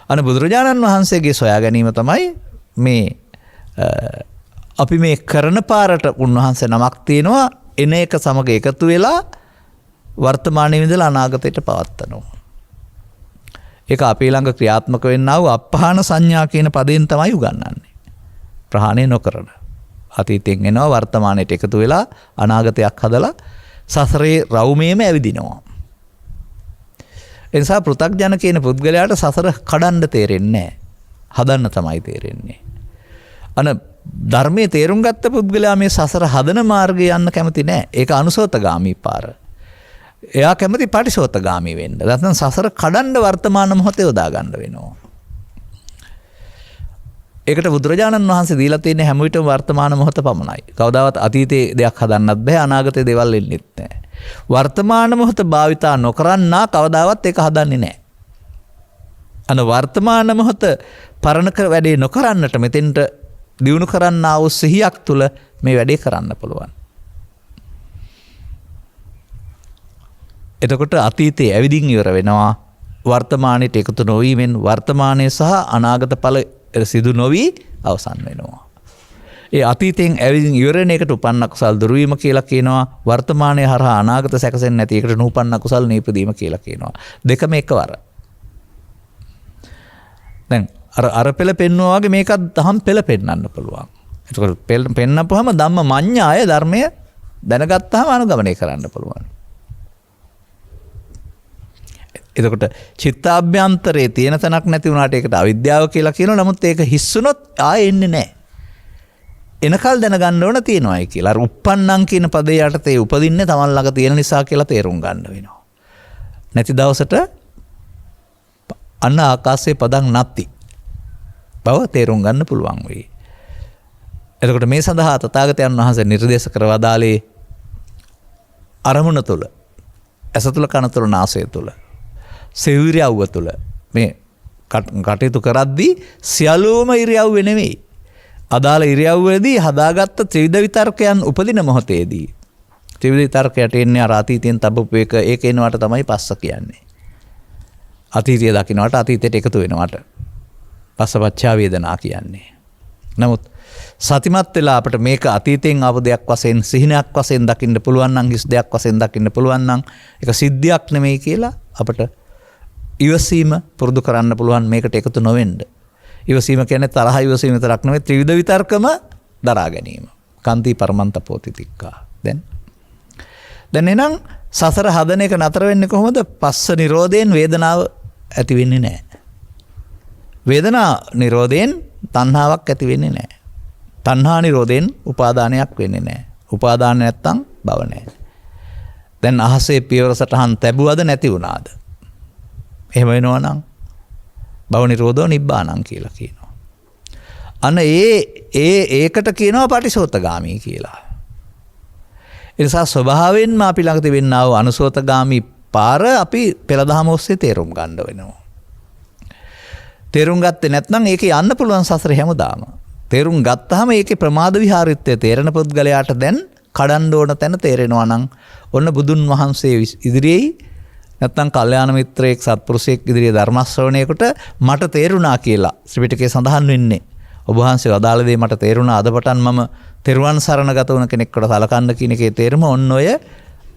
අනේ බුදුරජාණන් වහන්සේගේ සොයා ගැනීම තමයි මේ අපි මේ කරන පාරට උන්වහන්සේ නමක් තියෙනවා. එන එක සමග එකතු වෙලා වර්තමානයේ ඉඳලා අනාගතයට පවත්වනවා. ඒක අපේ ළඟ ක්‍රියාත්මක වෙන්නා වූ අපහාන සංඥා කියන පදයෙන් තමයි උගන්වන්නේ. ප්‍රහාණය නොකරන. අතීතයෙන් එනවා වර්තමානයට එකතු වෙලා අනාගතයක් හදලා සසරේ රවුමේම ඇවිදිනවා. ඒ නිසා පෘථග්ජන කියන පුද්ගලයාට සසර කඩන්න තේරෙන්නේ නැහැ. හදන්න තමයි තේරෙන්නේ. ධර්මයේ තේරුම් ගත්ත පුද්ගලයා මේ සසර හදන මාර්ගය යන්න කැමති නැහැ. ඒක අනුසෝතගාමී පාර. එයා කැමති පටිසෝතගාමී වෙන්න. නැත්නම් සසර කඩන්න වර්තමාන මොහොතේ යොදා ගන්න වෙනවා. ඒකට බුදුරජාණන් වහන්සේ දීලා තියෙන හැම විටම වර්තමාන මොහොත පමණයි. කවදාවත් අතීතයේ දෙයක් හදන්නත් බෑ, අනාගතයේ දේවල් එන්නෙත් නැහැ. වර්තමාන මොහොත භාවිතා නොකරන්නා කවදාවත් ඒක හදන්නේ නැහැ. වර්තමාන මොහොත පරණ වැඩේ නොකරන්නට මෙතෙන්ට දියුණු කරන්නා වූ සිහියක් තුළ මේ වැඩේ කරන්න පුළුවන්. එතකොට අතීතයේ ඇවිදින් ඉවර වෙනවා. වර්තමානයට එකතු නොවීමෙන් වර්තමානයේ සහ අනාගත ඵල සිදු නොවි අවසන් වෙනවා. ඒ අතීතයෙන් ඇවිදින් ඉවර වෙන එකට උපන්න කුසල් දුරු වීම කියලා කියනවා. වර්තමානයේ හරහා අනාගත සැකසෙන්නේ නැති එකට නූපන්න කුසල් නීපදීම කියලා කියනවා. දෙකම එකවර. දැන් අර පෙළ පෙන්නවා වගේ මේකත් දහම් පෙළ පෙන්වන්න පුළුවන්. එතකොට පෙන්නපුවාම ධම්ම මඤ්ඤාය ධර්මය දැනගත්තාම අනුගමනය කරන්න පුළුවන්. එතකොට චිත්තාභ්‍යන්තරයේ තියෙන තැනක් නැති වුණාට ඒකට අවිද්‍යාව කියලා කියනවා. නමුත් ඒක හිස්සුනොත් ආයෙ එන්නේ නැහැ. එනකල් දැනගන්න ඕන තියෙනවායි කියලා. අර uppannam කියන පදේ යටතේ උපදින්නේ Taman ළඟ තියෙන නිසා කියලා තේරුම් ගන්න වෙනවා. නැති දවසට අන්න ආකාශයේ පදං නැති බව තේරුම් ගන්න පුළුවන් වෙයි. එතකොට මේ සඳහා තථාගතයන් වහන්සේ නිර්දේශ කරවදාලේ අරමුණ තුල, ඇස තුල, කන තුල, නාසය තුල, සිවිරියව්ව තුල මේ කටයුතු කරද්දී සියලුම ඉරියව්ව නෙමෙයි. අදාළ ඉරියව්වේදී හදාගත්ත ත්‍රිවිධ විතර්කයන් උපදින මොහොතේදී ත්‍රිවිධ විතර්කයට එන්නේ අර අතීතයෙන් තබපු එක ඒක එනවට තමයි පස්ස කියන්නේ. අතීතය දකින්නට අතීතයට එකතු වෙනවට පස්සපච්චා වේදනා කියන්නේ. නමුත් සතිමත් වෙලා අපිට මේක අතීතයෙන් ආපු දෙයක් වශයෙන් සිහිනයක් වශයෙන් දකින්න පුළුවන් නම් හිස් දෙයක් වශයෙන් දකින්න පුළුවන් නම් ඒක සිද්ධියක් නෙමෙයි කියලා අපිට ඉවසීම පුරුදු කරන්න පුළුවන් මේකට එකතු නොවෙන්න. ඉවසීම කියන්නේ තරහ ඉවසීම විතරක් නෙවෙයි ත්‍රිවිධ විතර්කම දරා ගැනීම. කාන්ති පරමන්ත පෝතිතික්කා. දැන් එනං සසර හදන එක නතර වෙන්නේ කොහොමද? පස්ස නිරෝධයෙන් වේදනාව ඇති වෙන්නේ නැහැ. වේදනා නිරෝධයෙන් තණ්හාවක් ඇති වෙන්නේ නැහැ. තණ්හා නිරෝධයෙන් උපාදානයක් වෙන්නේ නැහැ. උපාදාන නැත්තම් භව නැහැ. දැන් අහසේ පියවර සටහන් තැබුවද නැති වුණාද? එහෙම වෙනවා නම් භව නිරෝධෝ නිබ්බානං කියලා කියනවා. අන්න ඒකට කියනවා පටිසෝතගාමී කියලා. ඒ නිසා ස්වභාවයෙන්ම අපි ළඟ තිබෙනා වූ අනුසෝතගාමී පාර අපි පෙළදහම ඔස්සේ තේරුම් ගන්න වෙනවා. තේරුම් ගත්තේ නැත්නම් ඒකේ යන්න පුළුවන් සසර හැමදාම. තේරුම් ගත්තාම ඒකේ ප්‍රමාද විහාරීත්වය තේරෙන පුද්ගලයාට දැන් කඩන්න ඕන තැන තේරෙනවා නම් ඔන්න බුදුන් වහන්සේ ඉදිරියේ නැත්නම් කල්යාණ මිත්‍රයෙක් සත්පුරුෂයෙක් ඉදිරියේ ධර්ම ශ්‍රවණයකට මට තේරුණා කියලා ත්‍රිපිටකයේ සඳහන් වෙන්නේ. ඔබ වහන්සේ අදාළ දේ මට තේරුණා. අදපටන් මම තෙරුවන් සරණ ගත වුණ කෙනෙක්ට සලකන්න කියන එකේ තේරුම ඔන්න ඔය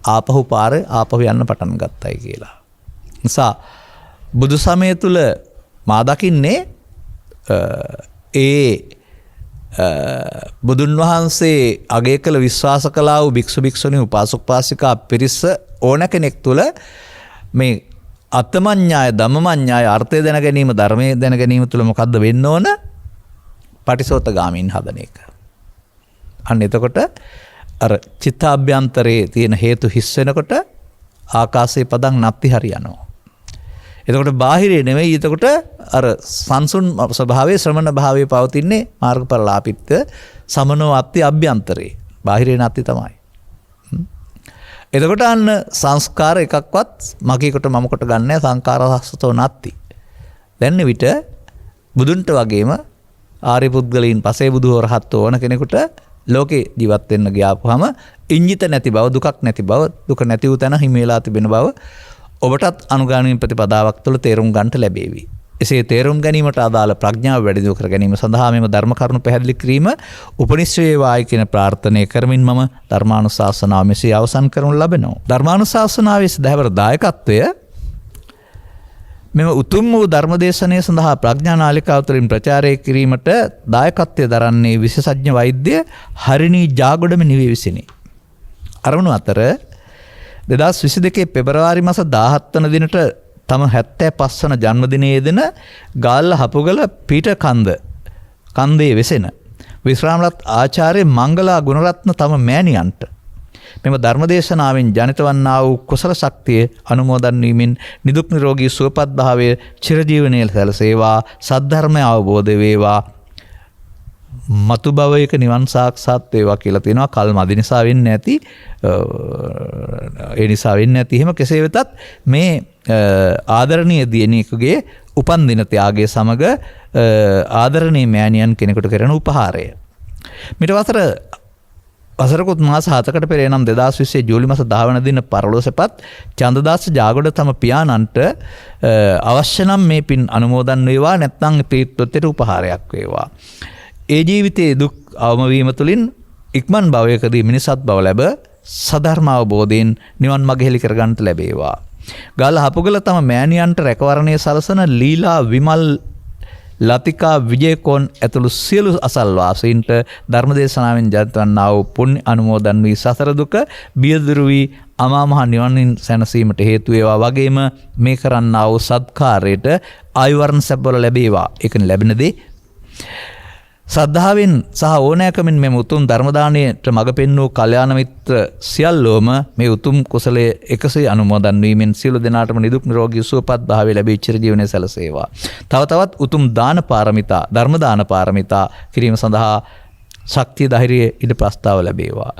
ආපහු පාර ආපහු යන්න පටන් ගත්තයි කියලා. නිසා බුදු සමය තුල මා දකින්නේ බුදුන් වහන්සේ අගය කළ විශ්වාස කළා වූ භික්ෂු භික්ෂුණී උපාසක උපාසිකා පිරිස ඕන කෙනෙක් තුල මේ අත්තමඤ්ඤාය ධම්මමඤ්ඤාය අර්ථය දැන ගැනීම ධර්මයේ දැන ගැනීම තුල මොකද්ද වෙන්න ඕන? පටිසෝතගාමීන් හදන එක. අන්න එතකොට අර චිත්තාභ්‍යන්තරයේ තියෙන හේතු හිස් වෙනකොට ආකාශයේ පදං නැති හරියනවා. එතකොට බාහිරේ නෙවෙයි එතකොට අර සංසුන් ස්වභාවයේ ශ්‍රමණ භාවයේ පවතින්නේ මාර්ගඵල ලාභිත සමනෝ අත්ති අභ්‍යන්තරේ. බාහිරේ නැති තමයි. එතකොට අන්න සංස්කාර එකක්වත් මගේකට මමකට ගන්න සංකාර සස්සතෝ නැති. දැන් විට බුදුන්ට වගේම ආර්ය පුද්ගලයන් පසේ බුදුහෝ රහත් ඕන කෙනෙකුට ලෝකේ ජීවත් වෙන්න ගියාපුවාම ඉංජිත නැති බව, දුකක් නැති බව, දුක නැති වූ තැන හිමේලා තිබෙන බව ඔබටත් අනුගාමී ප්‍රතිපදාවක් තුළ තේරුම් ගන්නට ලැබේවි. එසේ තේරුම් ගැනීමට අදාළ ප්‍රඥාව වැඩි දියුණු කර ගැනීම සඳහා මෙම ධර්ම කරුණු පැහැදිලි කිරීම උපනිශ්‍රේ වේවායි කියන ප්‍රාර්ථනාව කරමින් මම ධර්මානුශාසනාව මෙසේ අවසන් කරනු ලබනවා. ධර්මානුශාසනාවේ සදහවර දායකත්වය මෙම උතුම් වූ ධර්මදේශනය සඳහා ප්‍රඥා නාලිකාව තුළින් ප්‍රචාරය කිරීමට දායකත්වය දරන්නේ විශේෂඥ වෛද්‍ය හරිනී ජාගොඩම නිවේ විසිනි. අරමුණු අතර 2022 පෙබරවාරි මාස 17 වන දිනට තම 75 වන ජන්මදිනයේ දෙන ගාල්ල හපුගල පීඨ කන්දේ වෙසෙන විශ්‍රාමරත් ආචාර්ය මංගලා ගුණරත්න තම මෑණියන්ට මෙම ධර්මදේශනාවෙන් ජනිත වන්නා වූ කුසල ශක්තිය අනුමෝදන් වීමෙන් නිදුක් නිරෝගී සුවපත් භාවය චිරජීවනයේ සැලසේවා. සද්ධර්මය අවබෝධ වේවා. මතු භවයක නිවන් සාක්ෂාත් වේවා කියලා තියෙනවා. කල් මදි නිසා වෙන්නේ නැති ඒ නිසා වෙන්නේ නැති. එහෙම කෙසේ වෙතත් මේ ආදරණීය දියණියකගේ උපන් දින ත්‍යාගය සමග ආදරණීය මෑණියන් කෙනෙකුට කරන උපහාරය. මිට වසරකුත් මාස 7කට පෙර එනම් 2020 ජූලි මාස 10 වන දින පරලෝසපත් චන්දදාස ජාගොඩ තම පියාණන්ට අවශ්‍ය නම් මේ පින් අනුමෝදන් වේවා. නැත්නම් ප්‍රීත්වත්වයට උපහාරයක් වේවා. ඒ ජීවිතයේ දුක් අවමවීම තුළින් ඉක්මන් භවයකදී මිනිසත් බව ලැබ සධර්ම අවබෝධයෙන් නිවන් මඟ හෙළි කරගන්නට ලැබේවා. ගාල්ල හපුගල තම මෑණියන්ට රැකවරණය සලසන ලීලා විමල් ලතිකා විජේකෝන් ඇතුළු සියලු අසල්වාසීන්ට ධර්මදේශනාවෙන් ජනිතවන්නා වූ පුණ්‍ය අනුමෝදන් වී සසර දුක බියදුරු වී අමා මහ නිවනින් සැනසීමට හේතු වේවා. වගේම මේ කරන්නා වූ සත්කාරයට ආයුර්ණ සැපවල ලැබේවා. ඒකනේ ලැබෙන දේ. ශ්‍රද්ධාවෙන් සහ ඕනෑකමින් මෙම උතුම් ධර්ම දාණයට මඟ පෙන්වූ කල්යාණ මිත්‍ර සියල්ලෝම මේ උතුම් කුසලයේ එකසේ අනුමෝදන් වීමෙන් සියලු දෙනාටම නිදුක් නිරෝගී සුවපත් භාවය ලැබී චිර ජීවනයේ සැලසේවා. තව තවත් උතුම් දාන පාරමිතා, ධර්ම දාන පාරමිතා කිරීම සඳහා ශක්තිය ධෛර්යය ඉද ප්‍රස්තාව ලැබේවා.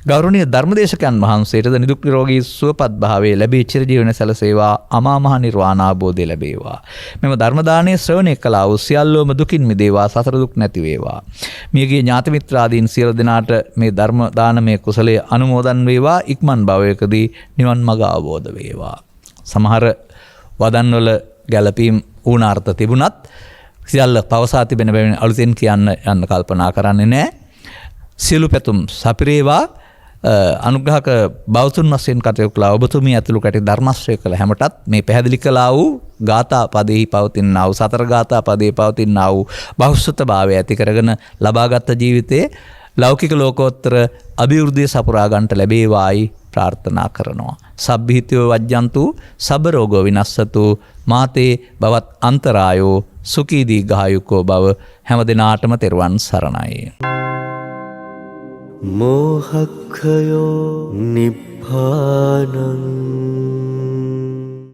ගෞරවනීය ධර්මදේශකයන් වහන්සේටද නිදුක් නිරෝගී සුවපත් භාවයේ ලැබී චිර ජීවනයේ සැලසේවා. අමා මහ නිර්වාණ අවබෝධය ලැබේවා. මෙම ධර්ම දානයේ ශ්‍රවණය කළා වූ සියල්ලෝම දුකින් මිදේවා, සතර දුක් නැති වේවා. මියගිය ඥාති මිත්‍රාදීන් සියලු දෙනාට මේ ධර්ම දානමය කුසලයේ අනුමෝදන් වේවා. ඉක්මන් භවයකදී නිවන් මඟ අවබෝධ වේවා. සමහර වදන්වල ගැළපීම් ඌනාර්ථ තිබුණත් සියල්ල පවසා තිබෙන බැවින් අලුතෙන් කියන්න යන්න කල්පනා කරන්නේ නැහැ. සියලු පැතුම් සපිරේවා. අනුග්‍රහක බෞතුන් වශයෙන් කටයුතු කළා ඔබතුමිය ඇතුළු කටි ධර්මශ්‍රය කළ හැමටත් මේ පැහැදිලි කළා වූ ගාථා පදෙහි පවතිනා වූ සතර ගාථා පදෙහි පවතිනා වූ බහුසුත භාවය ඇති කරගෙන ලබාගත් ජීවිතයේ ලෞකික ලෝකෝත්තර අභිවෘද්ධිය සපුරා ගන්නට ලැබේවායි ප්‍රාර්ථනා කරනවා. සබ්බීතියෝ වජ්ජන්තු සබ්බ රෝගෝ විනස්සතු මාතේ බවත් අන්තරායෝ සුඛී දීඝායුකෝ බව හැම දිනාටම තෙරුවන් සරණයි. මෝහක්ඛයෝ නිබ්බානං